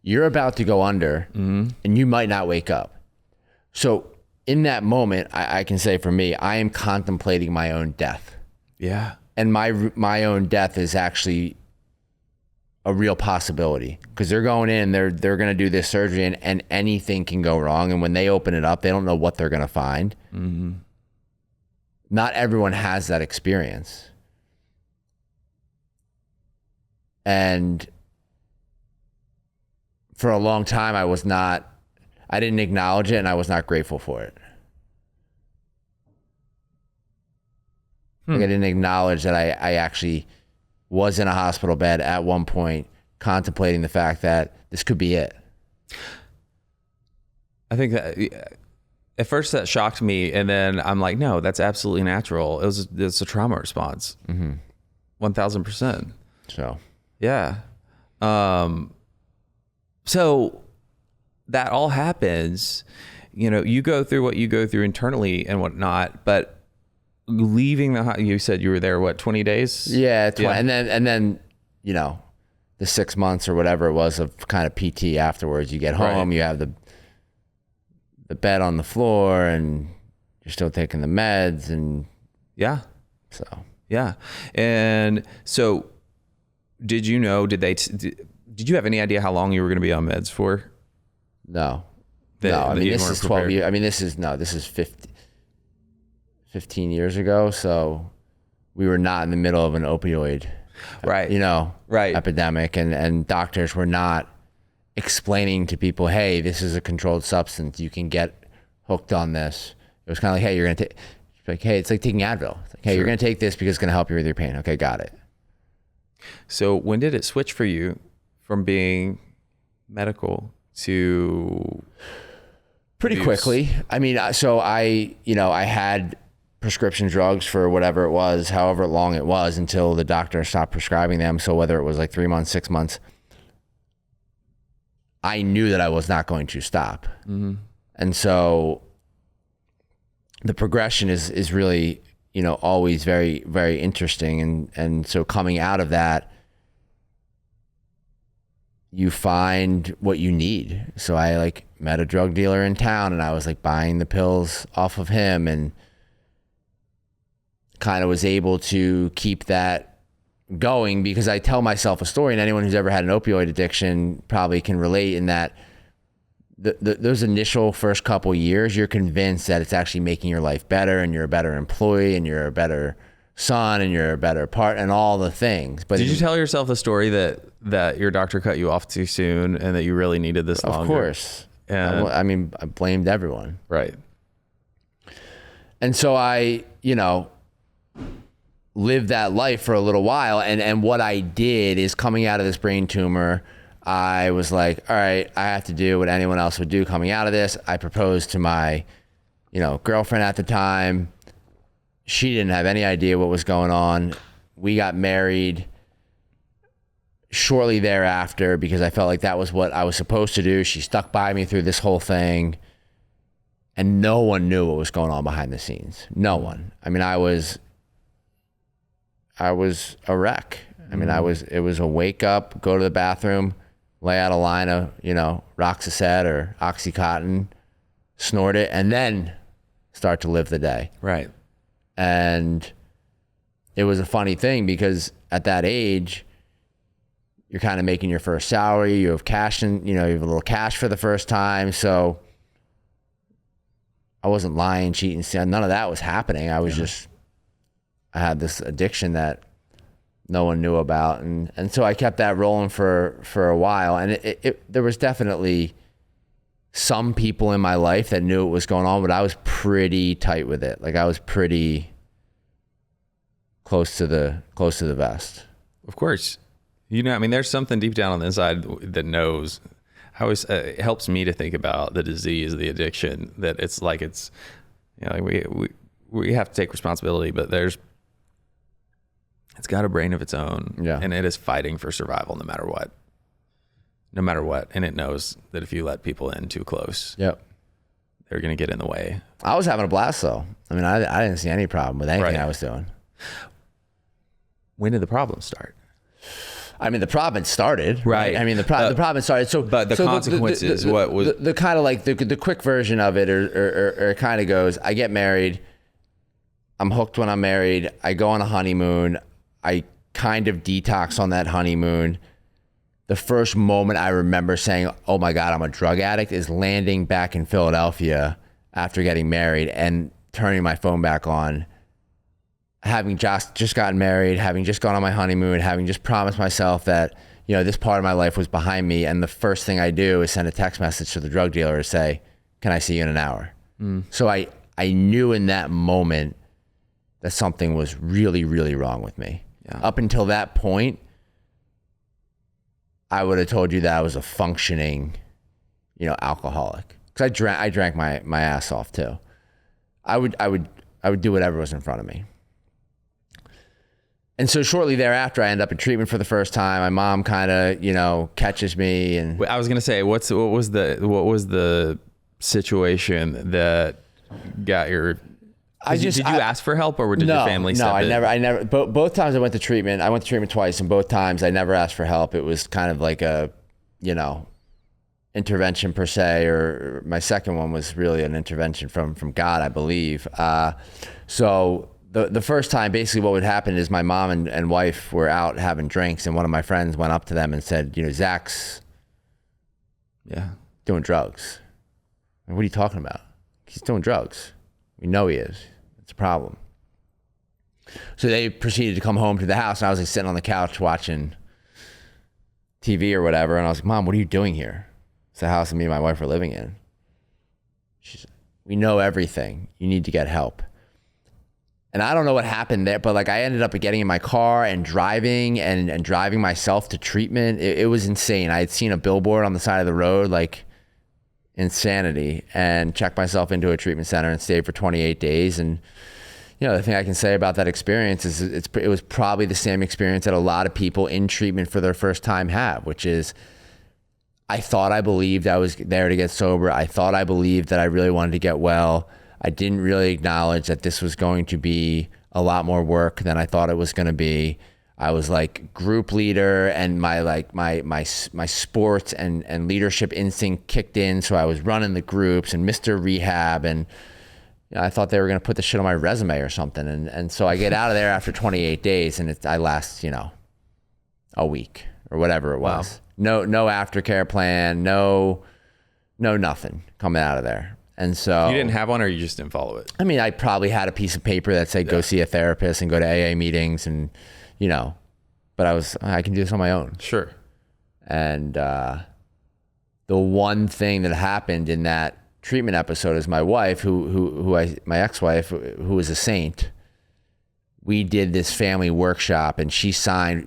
you're about to go under and you might not wake up. So in that moment, I can say for me, I am contemplating my own death. Yeah. And my own death is actually a real possibility because they're going in, they're going to do this surgery and anything can go wrong. And when they open it up, they don't know what they're going to find. Mm-hmm. Not everyone has that experience. And for a long time, I didn't acknowledge it and I was not grateful for it. Like I didn't acknowledge that I actually was in a hospital bed at one point contemplating the fact that this could be it. I think that at first that shocked me. And then I'm like, no, that's absolutely natural. It's a trauma response. 1000%. So, yeah. So that all happens, you go through what you go through internally and whatnot, but leaving you said you were there, 20 days? Yeah. And then, the 6 months or whatever it was of kind of PT afterwards, you get home, you have the bed on the floor and you're still taking the meds and yeah. And so did you know, did you have any idea how long you were going to be on meds for? No. I mean, this is 12 years. I mean, this is 15 years ago. So we were not in the middle of an opioid, epidemic. And doctors were not explaining to people, hey, this is a controlled substance. You can get hooked on this. It was kind of like, hey, you're going to take, like, hey, it's like taking Advil. It's like, hey, you're going to take this because it's going to help you with your pain. Okay, got it. So when did it switch for you from being medical to pretty quickly? I mean, so I had prescription drugs for whatever it was, however long it was, until the doctor stopped prescribing them. So whether it was like 3 months, 6 months, I knew that I was not going to stop. Mm-hmm. And so the progression is really, always very, very interesting. And so coming out of that, you find what you need. So I met a drug dealer in town and I was buying the pills off of him and kind of was able to keep that going because I tell myself a story, and anyone who's ever had an opioid addiction probably can relate in that those initial first couple years, you're convinced that it's actually making your life better and you're a better employee and you're a better son and you're a better partner and all the things. But did you tell yourself the story that your doctor cut you off too soon and that you really needed this longer? Of course. And I blamed everyone. Right. And so I, lived that life for a little while. And what I did is, coming out of this brain tumor, I was like, all right, I have to do what anyone else would do coming out of this. I proposed to my, girlfriend at the time. She didn't have any idea what was going on. We got married shortly thereafter because I felt like that was what I was supposed to do. She stuck by me through this whole thing, and no one knew what was going on behind the scenes. No one. I mean, I was a wreck. I mean, it was a wake up, go to the bathroom, lay out a line of, Roxicet or Oxycontin, snort it, and then start to live the day. Right. And it was a funny thing because at that age, you're kind of making your first salary, you have cash and, you have a little cash for the first time. So I wasn't lying, cheating, none of that was happening. I was I had this addiction that no one knew about. And so I kept that rolling for a while. And there was definitely some people in my life that knew what was going on, but I was pretty tight with it. I was pretty close to the vest. Of course. There's something deep down on the inside that knows. It helps me to think about the disease, the addiction, that it's we have to take responsibility, but it's got a brain of its own. Yeah. And it is fighting for survival no matter what. And it knows that if you let people in too close, yep, they're going to get in the way. I was having a blast though. I mean, I didn't see any problem with anything I was doing. When did the problem start? I mean, the problem had started. Right. I mean, the problem had started. So, but the consequences, what was the kind of the quick version of it, or it kind of goes, I get married. I'm hooked when I'm married. I go on a honeymoon. I kind of detox on that honeymoon. The first moment I remember saying, oh my God, I'm a drug addict, is landing back in Philadelphia after getting married and turning my phone back on, having just gotten married, having just gone on my honeymoon, having just promised myself that, this part of my life was behind me. And the first thing I do is send a text message to the drug dealer to say, can I see you in an hour? So I knew in that moment that something was really, really wrong with me. Yeah. Up until that point, I would have told you that I was a functioning, alcoholic. Because I drank my ass off too. I would do whatever was in front of me. And so shortly thereafter, I end up in treatment for the first time. My mom kind of, catches me, and I was gonna say, what was the situation that got your? Did you ask for help, or did your family step in? I never. Both times I went to treatment. I went to treatment twice, and both times I never asked for help. It was kind of like a, intervention per se, or my second one was really an intervention from God, I believe. So the first time, basically what would happen is my mom and wife were out having drinks, and one of my friends went up to them and said, Zach's doing drugs. What are you talking about? He's doing drugs. We know he is. It's a problem. So they proceeded to come home to the house, and I was like sitting on the couch watching TV or whatever, and I was like, Mom, what are you doing here? It's the house that me and my wife are living in. She said, we know everything. You need to get help. And I don't know what happened there, but I ended up getting in my car and driving and driving myself to treatment. It was insane. I had seen a billboard on the side of the road, insanity, and checked myself into a treatment center and stayed for 28 days. And, the thing I can say about that experience is it was probably the same experience that a lot of people in treatment for their first time have, which is, I thought I believed I was there to get sober. I thought I believed that I really wanted to get well. I didn't really acknowledge that this was going to be a lot more work than I thought it was going to be. I was group leader, and my sports and leadership instinct kicked in. So I was running the groups and Mr. Rehab, and I thought they were going to put this shit on my resume or something. And so I get out of there after 28 days, and I last, a week or whatever it was. Wow. No aftercare plan, no nothing coming out of there. And so you didn't have one, or you just didn't follow it? I mean, I probably had a piece of paper that said, go see a therapist and go to AA meetings, and, but I can do this on my own. Sure. And the one thing that happened in that treatment episode is my wife, my ex-wife, who was a saint, we did this family workshop, and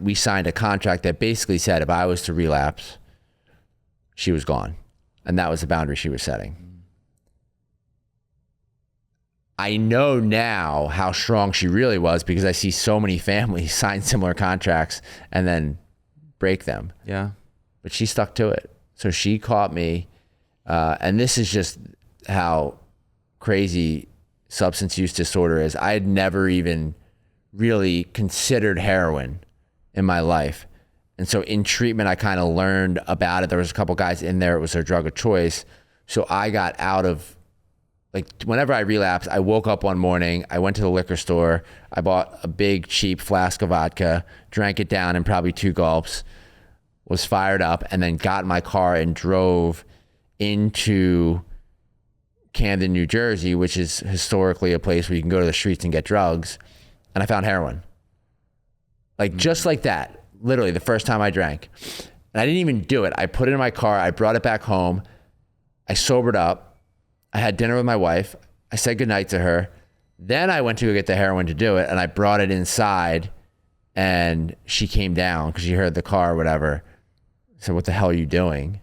we signed a contract that basically said if I was to relapse, she was gone. And that was the boundary she was setting. I know now how strong she really was, because I see so many families sign similar contracts and then break them. Yeah. But she stuck to it. So she caught me. And this is just how crazy substance use disorder is. I had never even really considered heroin in my life. And so in treatment, I kind of learned about it. There was a couple guys in there. It was their drug of choice. So I got out of, whenever I relapsed, I woke up one morning, I went to the liquor store, I bought a big cheap flask of vodka, drank it down in probably 2 gulps, was fired up, and then got in my car and drove into Camden, New Jersey, which is historically a place where you can go to the streets and get drugs. And I found heroin. Just like that, literally the first time I drank. And I didn't even do it. I put it in my car. I brought it back home. I sobered up. I had dinner with my wife. I said goodnight to her. Then I went to go get the heroin to do it. And I brought it inside, and she came down because she heard the car or whatever. I said, what the hell are you doing?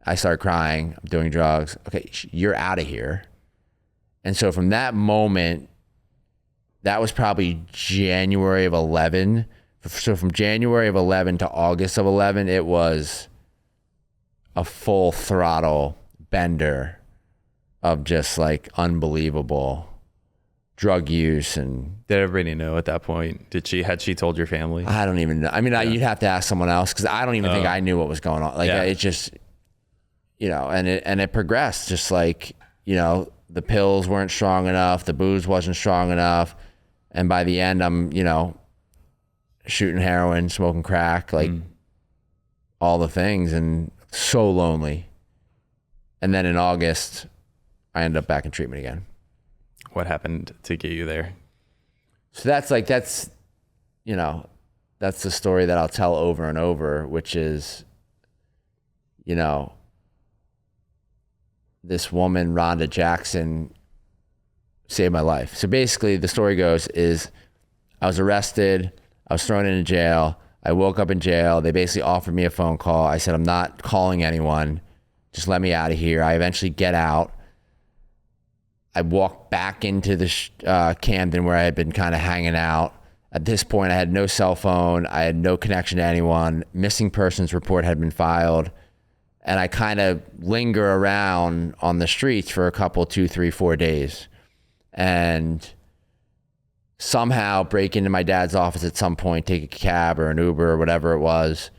I started crying. I'm doing drugs. Okay, you're out of here. And so from that moment, that was probably January of 11. So from January of 11 to August of 11, it was a full throttle bender of just unbelievable drug use. And did everybody know at that point? Had she told your family? I don't even know. I mean, you'd have to ask someone else, because I don't even think I knew what was going on. It just, and it progressed. Just the pills weren't strong enough, the booze wasn't strong enough. And by the end, I'm, shooting heroin, smoking crack, all the things, and so lonely. And then in August, I ended up back in treatment again. What happened to get you there? So that's the story that I'll tell over and over, which is, this woman, Rhonda Jackson, saved my life. So basically the story goes is I was arrested. I was thrown into jail. I woke up in jail. They basically offered me a phone call. I said, I'm not calling anyone. Just let me out of here. I eventually get out. I walked back into the Camden where I had been kind of hanging out. At this point, I had no cell phone. I had no connection to anyone. Missing persons report had been filed. And I kind of linger around on the streets for a couple, 2, 3, 4 days. And somehow break into my dad's office at some point, take a cab or an Uber or whatever it was,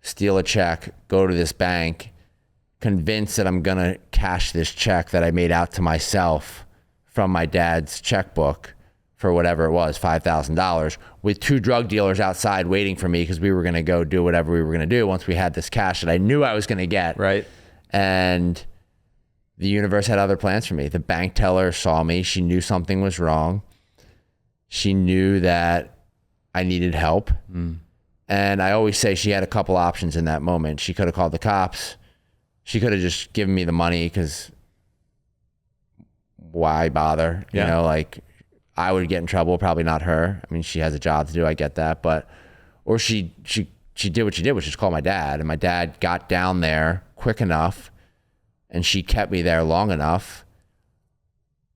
steal a check, go to this bank, convinced that I'm going to cash this check that I made out to myself from my dad's checkbook for whatever it was, $5,000, with 2 drug dealers outside waiting for me because we were going to go do whatever we were going to do once we had this cash that I knew I was going to get. Right. And the universe had other plans for me. The bank teller saw me. She knew something was wrong. She knew that I needed help. And I always say she had a couple options in that moment. She could have called the cops. She could have just given me the money because why bother? Yeah. You know, like I would get in trouble, probably not her. I mean, she has a job to do, I get that. But, or she did what she did, which is call my dad. And my dad got down there quick enough and she kept me there long enough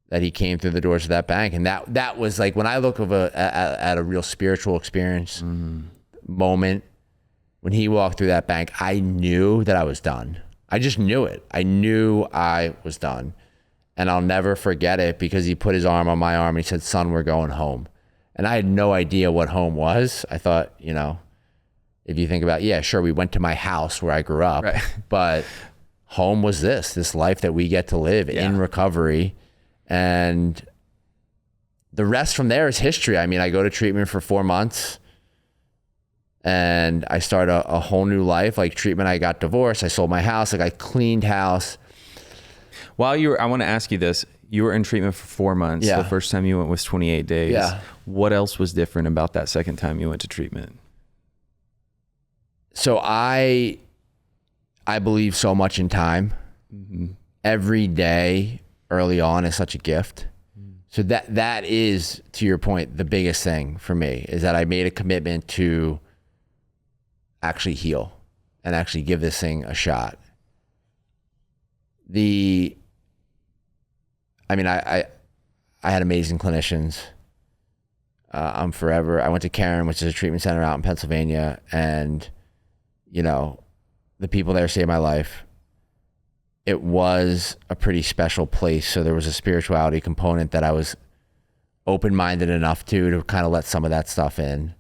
that he came through the doors of that bank. And that was like, when I look at a real spiritual experience moment, when he walked through that bank, I knew that I was done. I just knew it. I knew I was done. And I'll never forget it because he put his arm on my arm and he said, son, we're going home. And I had no idea what home was. I thought, you know, if you think about, yeah, sure, we went to my house where I grew up, right. But home was this life that we get to live in recovery. And the rest from there is history. I mean, I go to treatment for 4 months and I start a whole new life. Like treatment, I got divorced. I sold my house. Like I cleaned house. While you were, I want to ask you this. You were in treatment for 4 months. Yeah. The first time you went was 28 days. Yeah. What else was different about that second time you went to treatment? So I believe so much in time. Every day early on is such a gift. So that is, to your point, the biggest thing for me is that I made a commitment to actually heal and actually give this thing a shot. I had amazing clinicians. I went to Cairn, which is a treatment center out in Pennsylvania, and you know, the people there saved my life. It was a pretty special place. So there was a spirituality component that I was open-minded enough to kind of let some of that stuff in.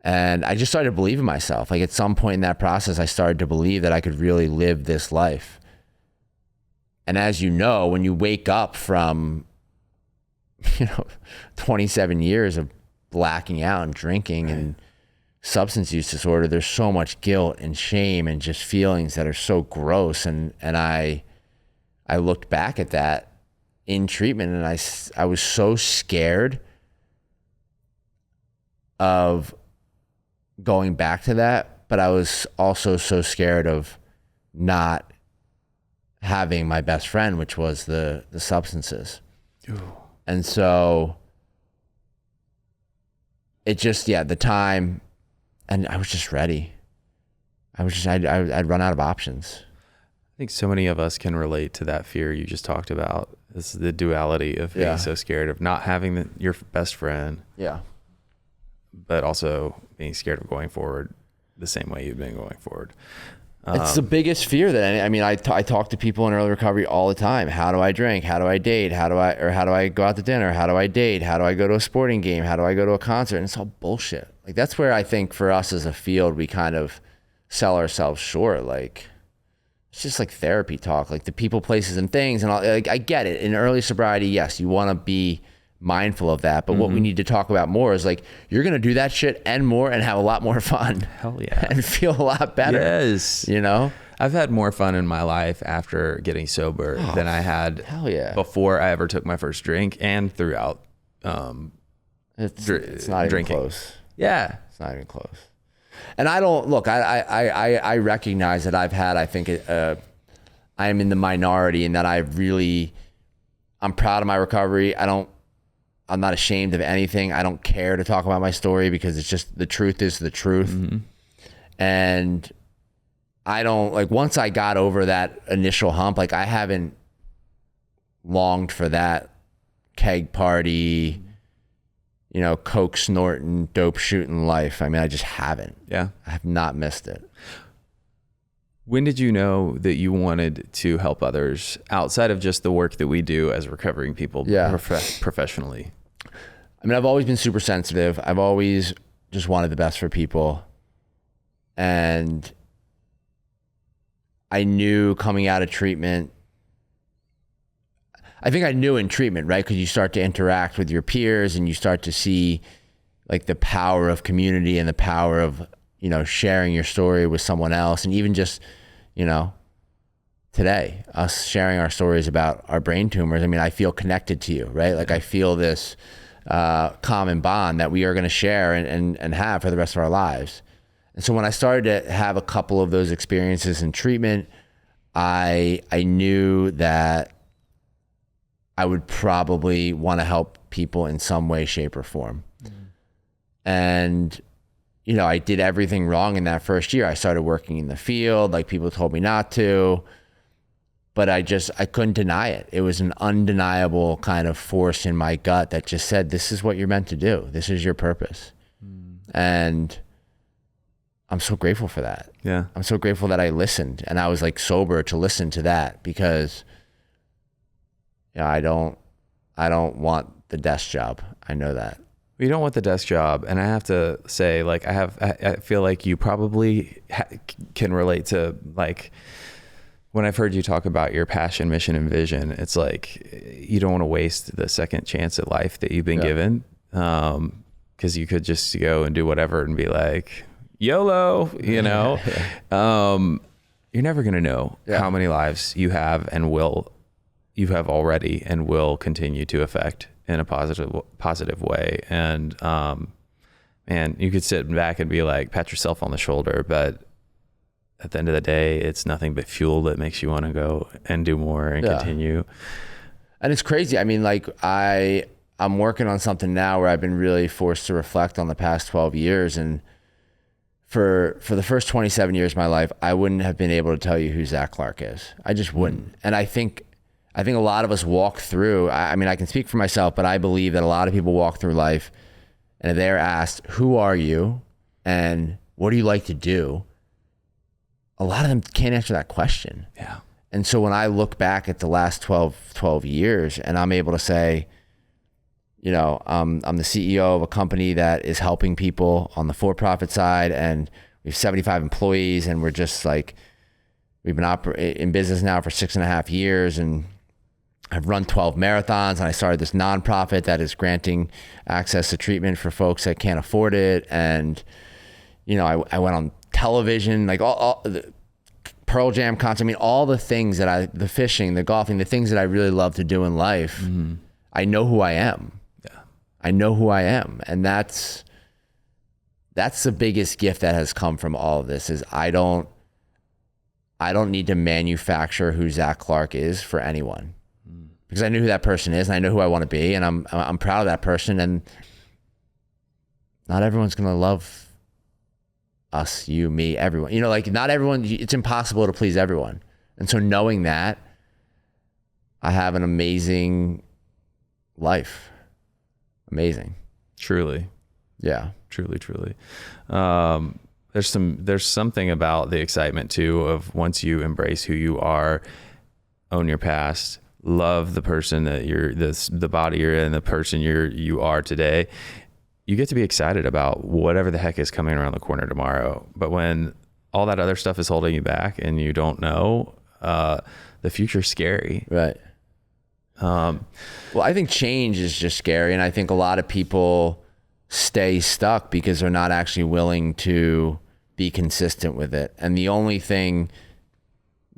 And I just started to believe in myself. Like at some point in that process, I started to believe that I could really live this life. And as you know, when you wake up from, 27 years of blacking out and drinking and substance use disorder, there's so much guilt and shame and just feelings that are so gross. And I looked back at that in treatment and I was so scared of going back to that, but I was also so scared of not having my best friend, which was the substances. Ooh. And so it just, the time, and I was just ready. I'd run out of options. I think so many of us can relate to that fear you just talked about. This is the duality of being so scared of not having your best friend. Yeah. But also being scared of going forward the same way you've been going forward. It's the biggest fear that, I talk to people in early recovery all the time. How do I drink? How do I date? How do I go out to dinner? How do I date? How do I go to a sporting game? How do I go to a concert? And it's all bullshit. Like that's where I think for us as a field, we kind of sell ourselves short. Like it's just like therapy talk, like the people, places and things. And like, I get it. In early sobriety, yes, you want to be mindful of that. But what we need to talk about more is like, you're going to do that shit and more and have a lot more fun. Hell yeah. And feel a lot better. Yes. I've had more fun in my life after getting sober than I had before I ever took my first drink and throughout it's not drinking. Even close. Yeah. It's not even close. And I don't, look, I recognize that I think I am in the minority and that I'm proud of my recovery. I'm not ashamed of anything. I don't care to talk about my story because it's just, the truth is the truth. Mm-hmm. And I don't, like, once I got over that initial hump, like I haven't longed for that keg party, coke snorting, dope shooting life. I mean, I just haven't. Yeah. I have not missed it. When did you know that you wanted to help others outside of just the work that we do as recovering people professionally? I mean, I've always been super sensitive. I've always just wanted the best for people. And I knew coming out of treatment, I think I knew in treatment, right? Because you start to interact with your peers and you start to see like the power of community and the power of, sharing your story with someone else. And even just, today, us sharing our stories about our brain tumors. I mean, I feel connected to you, right? Like I feel this common bond that we are going to share and have for the rest of our lives. And so when I started to have a couple of those experiences in treatment, I knew that I would probably want to help people in some way, shape, or form. And, I did everything wrong in that first year. I started working in the field, like people told me not to, but I couldn't deny it. It was an undeniable kind of force in my gut that just said, this is what you're meant to do. This is your purpose. And I'm so grateful for that. Yeah. I'm so grateful that I listened and I was like sober to listen to that because I don't want the desk job. I know that. You don't want the desk job. And I have to say, like, I feel like you probably can relate to, like, when I've heard you talk about your passion, mission, and vision, it's like, you don't want to waste the second chance at life that you've been given. 'Cause you could just go and do whatever and be like, YOLO, You're never going to know how many lives you have and you have already and will continue to affect in a positive way. And, man, you could sit back and be like, pat yourself on the shoulder, but at the end of the day, it's nothing but fuel that makes you want to go and do more and continue. And it's crazy. I mean, like I'm working on something now where I've been really forced to reflect on the past 12 years. And for the first 27 years of my life, I wouldn't have been able to tell you who Zac Clark is. I just wouldn't. And I think a lot of us walk through, I mean, I can speak for myself, but I believe that a lot of people walk through life and they're asked, who are you? And what do you like to do? A lot of them can't answer that question. Yeah. And so when I look back at the last 12 years and I'm able to say, I'm the CEO of a company that is helping people on the for-profit side, and we have 75 employees, and we're just like, we've been in business now for 6.5 years, and I've run 12 marathons, and I started this nonprofit that is granting access to treatment for folks that can't afford it. And, I went on television, like all the Pearl Jam concert. I mean, all the things that the fishing, the golfing, the things that I really love to do in life, I know who I am. Yeah. I know who I am. And that's the biggest gift that has come from all of this is I don't need to manufacture who Zac Clark is for anyone. Because I knew who that person is, and I know who I want to be, and I'm proud of that person. And not everyone's gonna love us, you, me, everyone. Not everyone. It's impossible to please everyone. And so knowing that, I have an amazing life. Amazing. Truly. Yeah. Truly. There's something about the excitement too of once you embrace who you are, own your past, love the person that the body you're in, the person you are today, you get to be excited about whatever the heck is coming around the corner tomorrow. But when all that other stuff is holding you back and you don't know, the future's scary. Right. Well, I think change is just scary. And I think a lot of people stay stuck because they're not actually willing to be consistent with it. And the only thing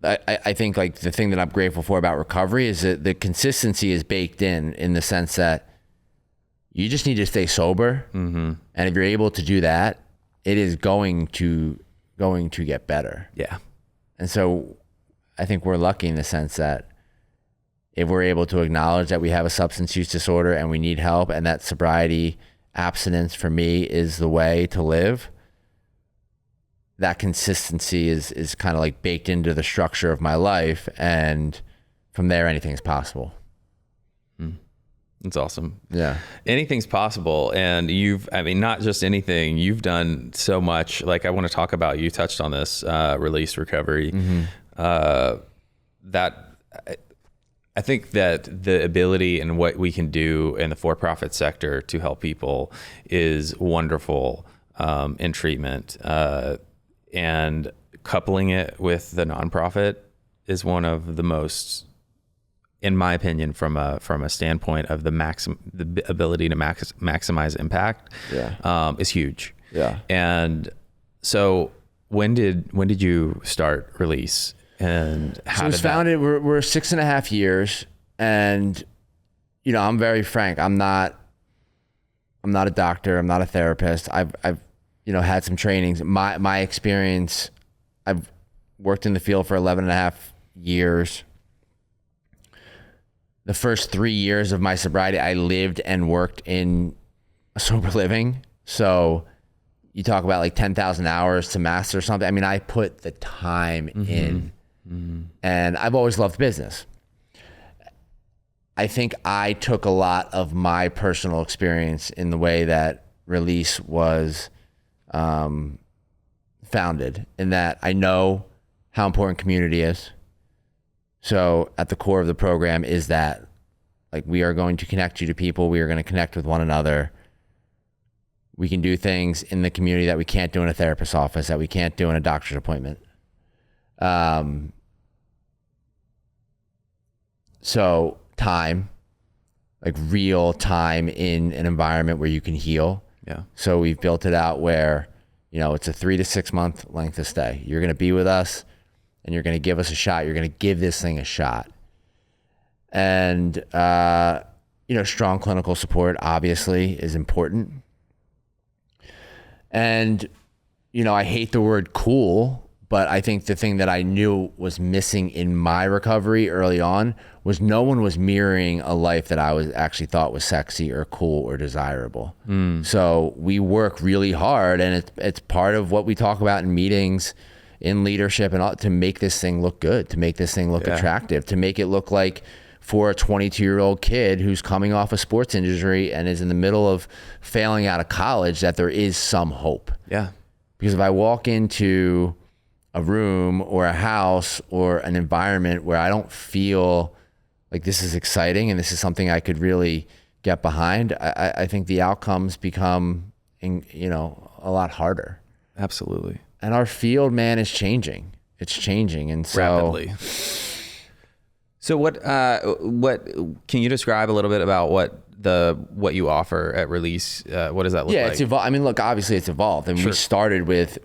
I think, like, the thing that I'm grateful for about recovery is that the consistency is baked in the sense that you just need to stay sober. Mm-hmm. And if you're able to do that, it is going to get better. Yeah. And so I think we're lucky in the sense that if we're able to acknowledge that we have a substance use disorder and we need help, and that sobriety, abstinence for me is the way to live, that consistency is kind of like baked into the structure of my life. And from there, anything is possible. That's awesome. Yeah. Anything's possible. And not just anything, you've done so much. Like, I want to talk about, you touched on this, release recovery. That I think that the ability and what we can do in the for-profit sector to help people is wonderful in treatment. And coupling it with the nonprofit is one of the most, in my opinion, from a standpoint of the ability to maximize impact, is huge. Yeah. And so when did you start Release, and how so it was founded? We're 6.5 years, and I'm very frank. I'm not a doctor. I'm not a therapist. I've had some trainings. My experience, I've worked in the field for 11.5 years. The first 3 years of my sobriety, I lived and worked in sober living. So you talk about like 10,000 hours to master something. I mean, I put the time in, and I've always loved business. I think I took a lot of my personal experience in the way that Release was founded, in that I know how important community is. So at the core of the program is that, like, we are going to connect you to people. We are going to connect with one another. We can do things in the community that we can't do in a therapist's office, that we can't do in a doctor's appointment. So time, like real time in an environment where you can heal. Yeah. So we've built it out where, it's a 3 to 6 month length of stay. You're going to be with us, and you're going to give us a shot. You're going to give this thing a shot. And, strong clinical support obviously is important. And, I hate the word cool, but I think the thing that I knew was missing in my recovery early on was no one was mirroring a life that I was actually thought was sexy or cool or desirable. So we work really hard, and it's part of what we talk about in meetings, in leadership, and all, to make this thing look good, to make this thing look attractive, to make it look like, for a 22-year-old kid who's coming off a sports injury and is in the middle of failing out of college, that there is some hope. Yeah. Because if I walk into a room or a house or an environment where I don't feel like this is exciting and this is something I could really get behind, I think the outcomes become, a lot harder. Absolutely. And our field, man, is changing. It's changing. And so rapidly. So what can you describe a little bit about what you offer at Release? What does that look like? Yeah, it's evolved. I mean, look, obviously it's evolved. And we started with,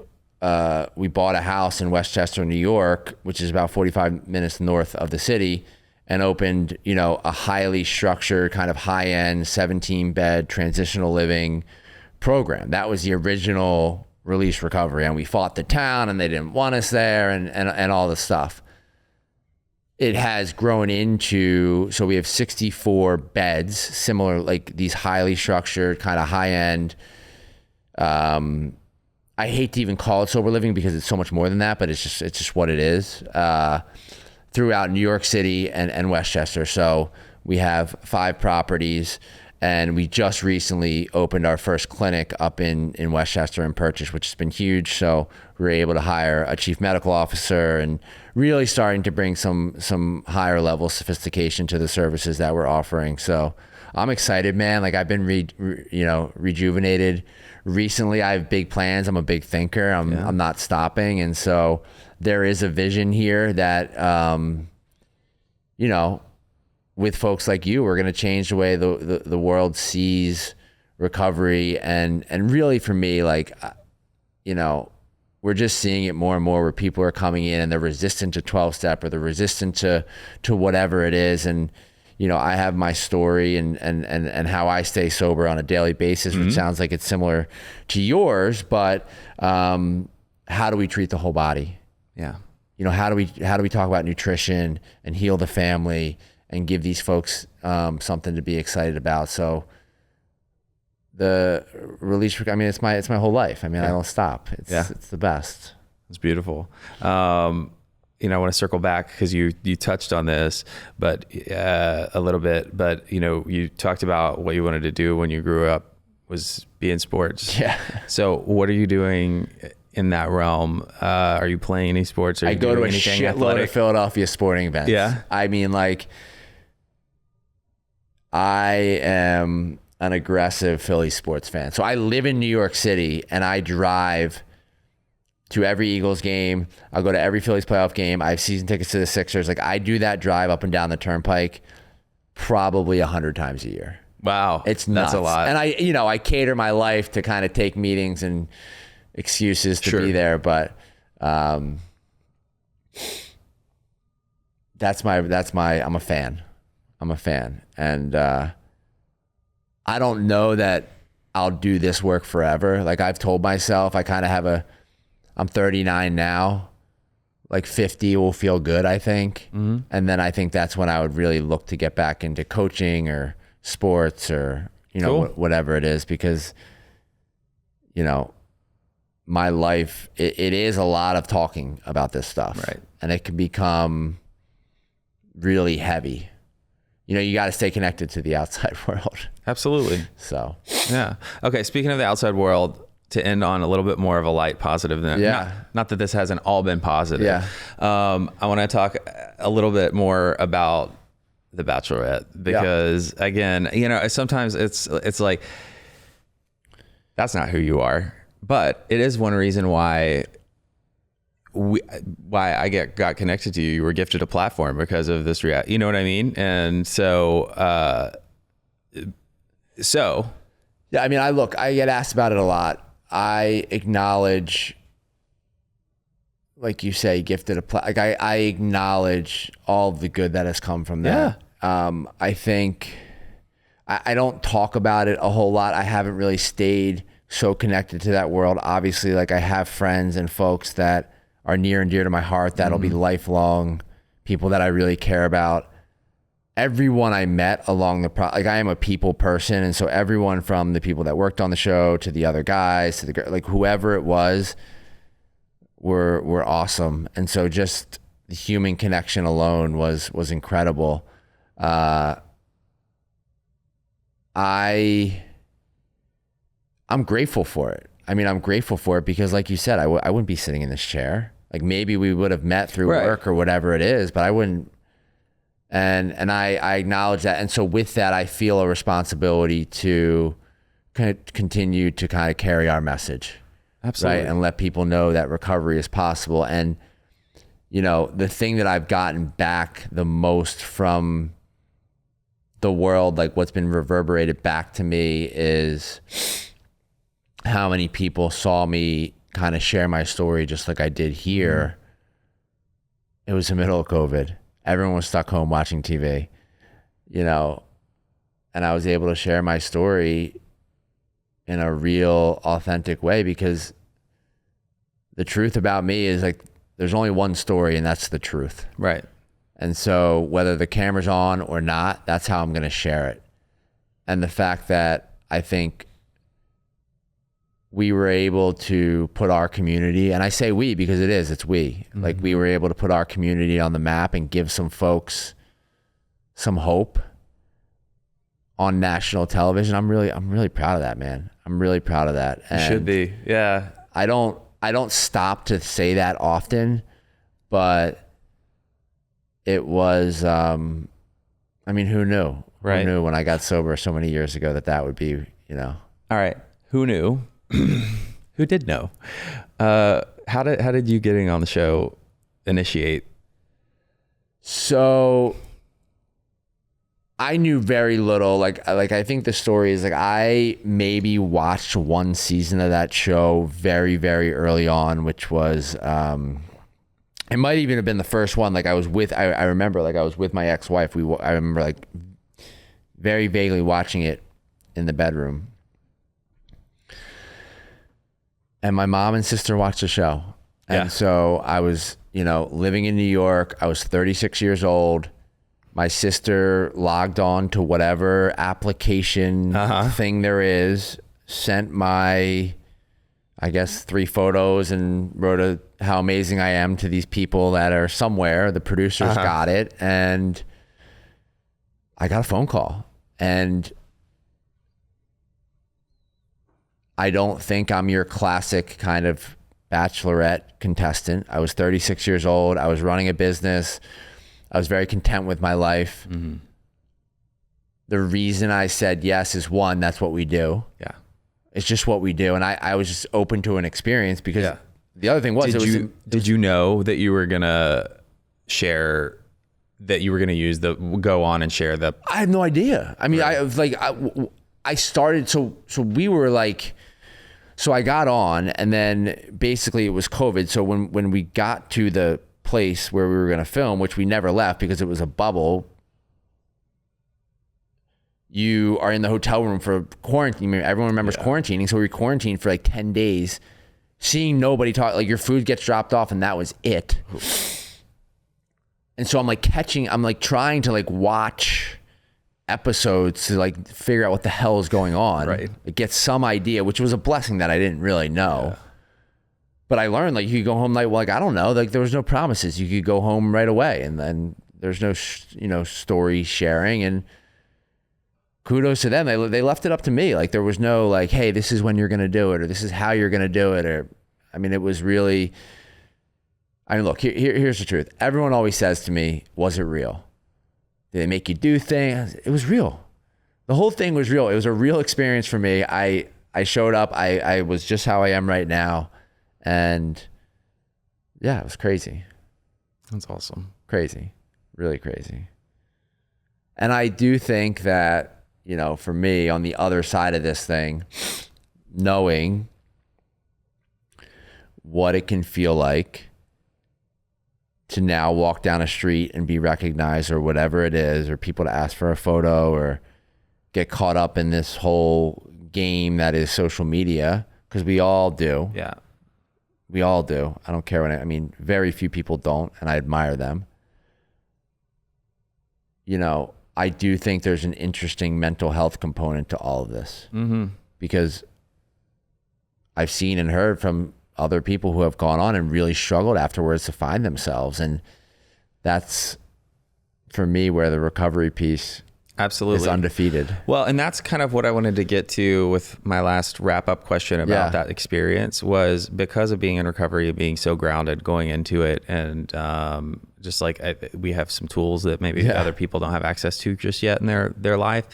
we bought a house in Westchester, New York, which is about 45 minutes north of the city, and opened, a highly structured, kind of high-end 17-bed transitional living program. That was the original Release recovery. And we fought the town, and they didn't want us there, and all this stuff. It has grown into, so we have 64 beds, similar, like these highly structured, kind of high end. I hate to even call it sober living because it's so much more than that, but it's just what it is. Throughout New York City and Westchester. So we have 5 properties, and we just recently opened our first clinic up in Westchester and Purchase, which has been huge. So we were able to hire a chief medical officer and really starting to bring some higher level sophistication to the services that we're offering. So I'm excited, man. Like, I've been rejuvenated recently. I have big plans. I'm a big thinker. I'm not stopping. And so there is a vision here that, with folks like you, we're going to change the way the world sees recovery. And really, for me, like, we're just seeing it more and more where people are coming in and they're resistant to 12-step, or they're resistant to whatever it is. And, I have my story and how I stay sober on a daily basis, which sounds like it's similar to yours, but how do we treat the whole body? Yeah. How do we talk about nutrition and heal the family and give these folks something to be excited about? So the Release, I mean, it's my whole life. I mean, I don't stop. It's the best. It's beautiful. I want to circle back because you touched on this, but a little bit. But you talked about what you wanted to do when you grew up was be in sports. Yeah. So what are you doing in that realm? Are you playing any sports? I go to a shitload of Philadelphia sporting events. Yeah. I mean, like, I am an aggressive Philly sports fan. So I live in New York City and I drive to every Eagles game. I'll go to every Phillies playoff game. I have season tickets to the Sixers. Like, I do that drive up and down the turnpike probably 100 times a year. Wow. It's nuts. That's a lot. And I cater my life to kind of take meetings and excuses to be there. But I'm a fan. And I don't know that I'll do this work forever. Like, I've told myself, I kind of I'm 39 now, like 50 will feel good, I think. Mm-hmm. And then I think that's when I would really look to get back into coaching or sports or, cool. Whatever it is, because, my life, it is a lot of talking about this stuff. Right. And it can become really heavy. You got to stay connected to the outside world. Absolutely. So, yeah. Okay. Speaking of the outside world, to end on a little bit more of a light positive than, not that this hasn't all been positive. Yeah. I want to talk a little bit more about the Bachelorette because again, sometimes it's like, that's not who you are, but it is one reason why I got connected to you. You were gifted a platform because of this reality. You know what I mean? And so, yeah, I mean, I get asked about it a lot. I acknowledge, like you say, gifted I acknowledge all of the good that has come from that. Yeah. I think I don't talk about it a whole lot. I haven't really stayed so connected to that world. Obviously, like, I have friends and folks that are near and dear to my heart that'll be lifelong people that I really care about. Everyone I met along I am a people person. And so everyone from the people that worked on the show to the other guys, to like whoever it was, were awesome. And so just the human connection alone was incredible. I'm grateful for it. I mean, I'm grateful for it because, like you said, I wouldn't be sitting in this chair. Like, maybe we would have met through work or whatever it is, but I wouldn't. And I acknowledge that. And so with that, I feel a responsibility to kind of continue to kind of carry our message. Absolutely. Right. And let people know that recovery is possible. And, the thing that I've gotten back the most from the world, like what's been reverberated back to me, is how many people saw me kind of share my story just like I did here. It was the middle of COVID. Everyone was stuck home watching TV, and I was able to share my story in a real, authentic way, because the truth about me is, like, there's only one story, and that's the truth. Right. And so whether the camera's on or not, that's how I'm going to share it. And the fact that I think we were able to put our community, and I say we because it's we, like, we were able to put our community on the map and give some folks some hope on national television. I'm really proud of that, man. I'm really proud of that. And you should be. Yeah. I don't stop to say that often, but it was, I mean, who knew? Right. Who knew when I got sober so many years ago that would be, All right. Who knew? Who did know? How did you getting on the show initiate? So I knew very little. Like I think the story is, like, I maybe watched one season of that show very, very early on, which was, it might even have been the first one. Like, I remember, like, I was with my ex-wife. I remember, like, very vaguely watching it in the bedroom. And my mom and sister watched the show. And so I was, living in New York. I was 36 years old. My sister logged on to whatever application thing there is, sent my I guess 3 photos and wrote how amazing I am to these people that are somewhere. The producers got it, and I got a phone call, and I don't think I'm your classic kind of Bachelorette contestant. I was 36 years old. I was running a business. I was very content with my life. Mm-hmm. The reason I said yes is, one, that's what we do. Yeah. It's just what we do. And I was just open to an experience because the other thing was, did you know that you were going to share, that you were going to go on and share the... I had no idea. I mean, right. I started, so we were like, so I got on, and then basically it was COVID. So when we got to the place where we were going to film, which we never left because it was a bubble, you are in the hotel room for quarantine. Everyone remembers quarantining. So we quarantined for like 10 days, seeing nobody talk. Like, your food gets dropped off, and that was it. And so I'm like trying to like watch episodes to like figure out what the hell is going on. Right. Like, get some idea, which was a blessing that I didn't really know. Yeah. But I learned, like, you could go home like I don't know, like there was no promises. You could go home right away, and then there's no story sharing. And kudos to them. They left it up to me. Like, there was no like, hey, this is when you're going to do it, or this is how you're going to do it. Or, I mean, it was really, I mean, look, here's the truth. Everyone always says to me, was it real? Did they make you do things? It was real. The whole thing was real. It was a real experience for me. I showed up. I was just how I am right now. And yeah, it was crazy. That's awesome. Crazy. Really crazy. And I do think that, for me, on the other side of this thing, knowing what it can feel like to now walk down a street and be recognized, or whatever it is, or people to ask for a photo, or get caught up in this whole game that is social media, because we all do. Yeah. We all do. I don't care very few people don't, and I admire them. I do think there's an interesting mental health component to all of this, because I've seen and heard from other people who have gone on and really struggled afterwards to find themselves. And that's, for me, where the recovery piece is undefeated. Well, and that's kind of what I wanted to get to with my last wrap-up question about that experience, was because of being in recovery, being so grounded going into it, and just like we have some tools that maybe other people don't have access to just yet in their life.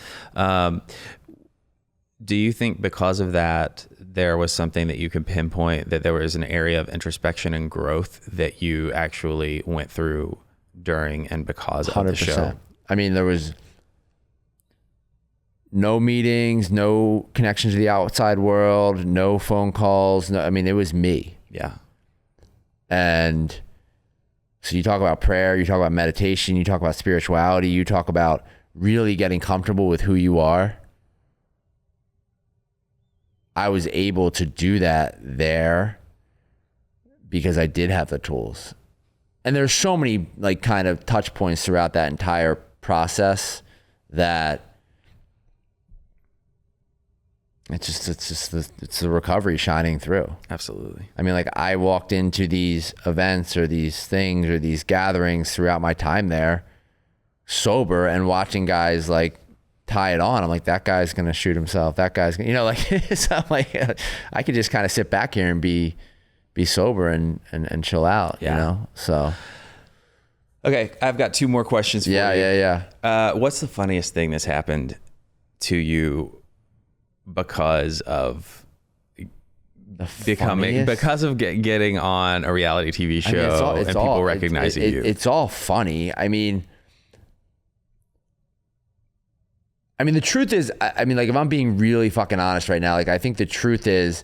Do you think because of that, there was something that you could pinpoint, that there was an area of introspection and growth that you actually went through during and because 100%. Of the show? I mean, there was no meetings, no connection to the outside world, no phone calls. It was me. Yeah. And so you talk about prayer, you talk about meditation, you talk about spirituality, you talk about really getting comfortable with who you are. I was able to do that there because I did have the tools. And there's so many like kind of touch points throughout that entire process that it's the recovery shining through. Absolutely. I walked into these events or these things or these gatherings throughout my time there sober, and watching guys like tie it on. I'm like, that guy's going to shoot himself. That guy's going to, so I'm like, I could just kind of sit back here and be sober and chill out, so. Okay. I've got 2 more questions for you. Yeah. What's the funniest thing that's happened to you because of getting on a reality TV show and people recognizing you? It's all funny. The truth is, if I'm being really fucking honest right now, I think the truth is,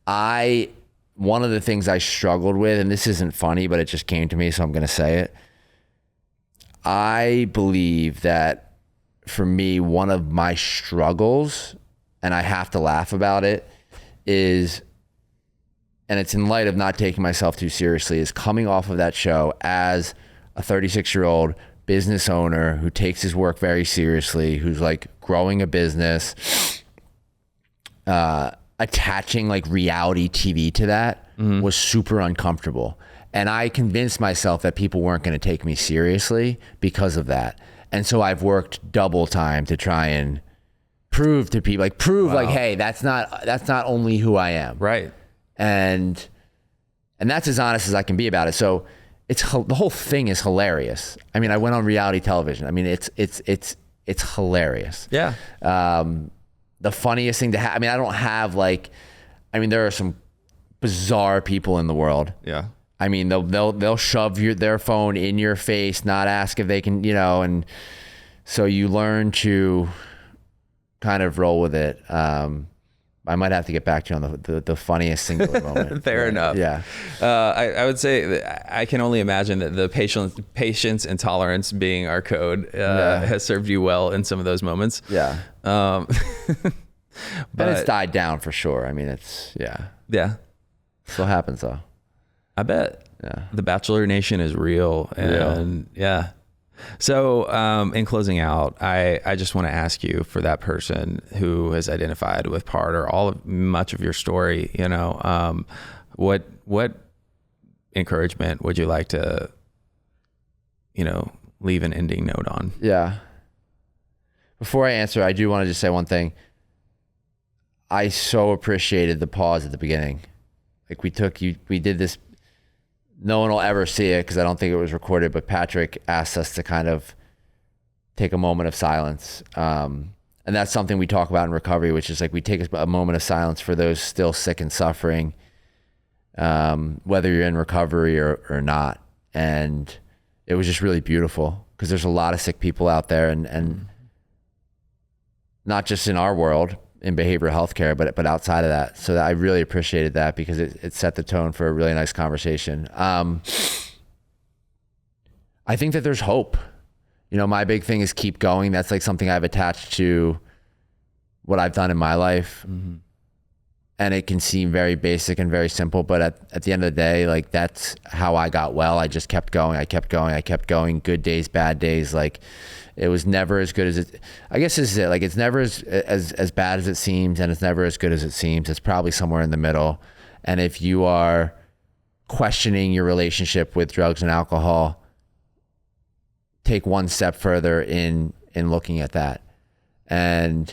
one of the things I struggled with, and this isn't funny, but it just came to me, so I'm going to say it. I believe that for me, one of my struggles, and I have to laugh about it, is, and it's in light of not taking myself too seriously, is coming off of that show as a 36-year-old business owner who takes his work very seriously, who's like growing a business, attaching like reality TV to that was super uncomfortable. And I convinced myself that people weren't going to take me seriously because of that. And so I've worked double time to try and prove to people, like, hey, that's not only who I am. Right. And that's as honest as I can be about it. So the whole thing is hilarious. I mean, I went on reality television. I mean, it's hilarious. Yeah. The funniest thing to have, I mean, I don't have there are some bizarre people in the world. Yeah. I mean, they'll shove their phone in your face, not ask if they can, and so you learn to kind of roll with it. I might have to get back to you on the funniest singular moment. Fair enough. Yeah. I would say that I can only imagine that the patience and tolerance being our code has served you well in some of those moments. Yeah. But it's died down for sure. I mean, yeah. Still happens though. I bet. Yeah. The Bachelor Nation is real. And yeah. So in closing out, I just want to ask you, for that person who has identified with part or much of your story, what encouragement would you like to, leave an ending note on? Yeah. Before I answer, I do want to just say one thing. I so appreciated the pause at the beginning. Like we did this. No one will ever see it because I don't think it was recorded, but Patrick asked us to kind of take a moment of silence. And that's something we talk about in recovery, which is like we take a moment of silence for those still sick and suffering, whether you're in recovery or not. And it was just really beautiful because there's a lot of sick people out there and not just in our world, in behavioral healthcare, but outside of that. So I really appreciated that because it set the tone for a really nice conversation. I think that there's hope. My big thing is keep going. That's like something I've attached to what I've done in my life. Mm-hmm. And it can seem very basic and very simple, but at the end of the day, like that's how I got well. I just kept going. I kept going. Good days, bad days. Like it was never as good as it, I guess this is it. Like it's never as bad as it seems, and it's never as good as it seems. It's probably somewhere in the middle. And if you are questioning your relationship with drugs and alcohol, take one step further in looking at that. And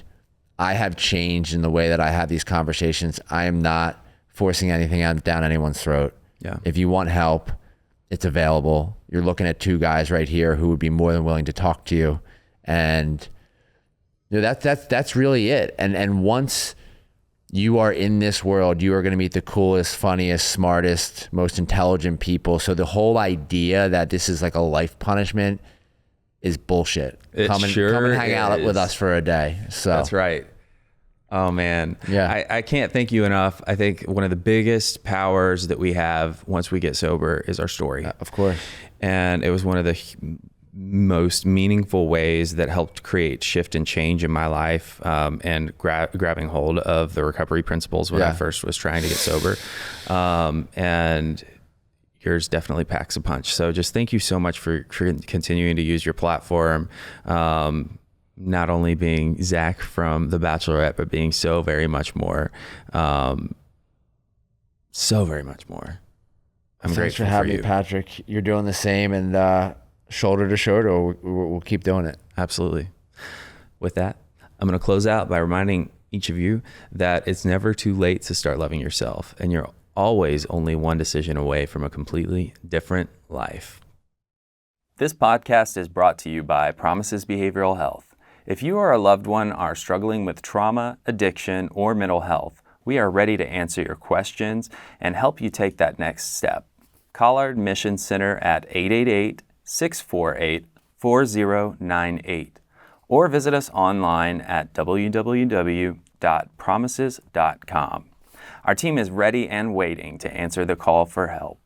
I have changed in the way that I have these conversations. I am not forcing anything down anyone's throat. Yeah. If you want help, it's available. You're looking at two guys right here who would be more than willing to talk to you. And that's really it. And once you are in this world, you are going to meet the coolest, funniest, smartest, most intelligent people. So the whole idea that this is like a life punishment is bullshit. Come and hang out with us for a day. So that's right. Oh man. Yeah. I can't thank you enough. I think one of the biggest powers that we have once we get sober is our story. Of course. And it was one of the most meaningful ways that helped create shift and change in my life, and grabbing hold of the recovery principles when I first was trying to get sober. And yours definitely packs a punch. So just thank you so much for continuing to use your platform. Not only being Zac from The Bachelorette, but being so very much more. So very much more. I'm Thanks grateful for having you. me, Patrick. You're doing the same, and shoulder to shoulder, we'll keep doing it. Absolutely. With that, I'm going to close out by reminding each of you that it's never too late to start loving yourself, and you're always only one decision away from a completely different life. This podcast is brought to you by Promises Behavioral Health. If you or a loved one are struggling with trauma, addiction, or mental health, we are ready to answer your questions and help you take that next step. Call our admissions center at 888-648-4098 or visit us online at www.promises.com. Our team is ready and waiting to answer the call for help.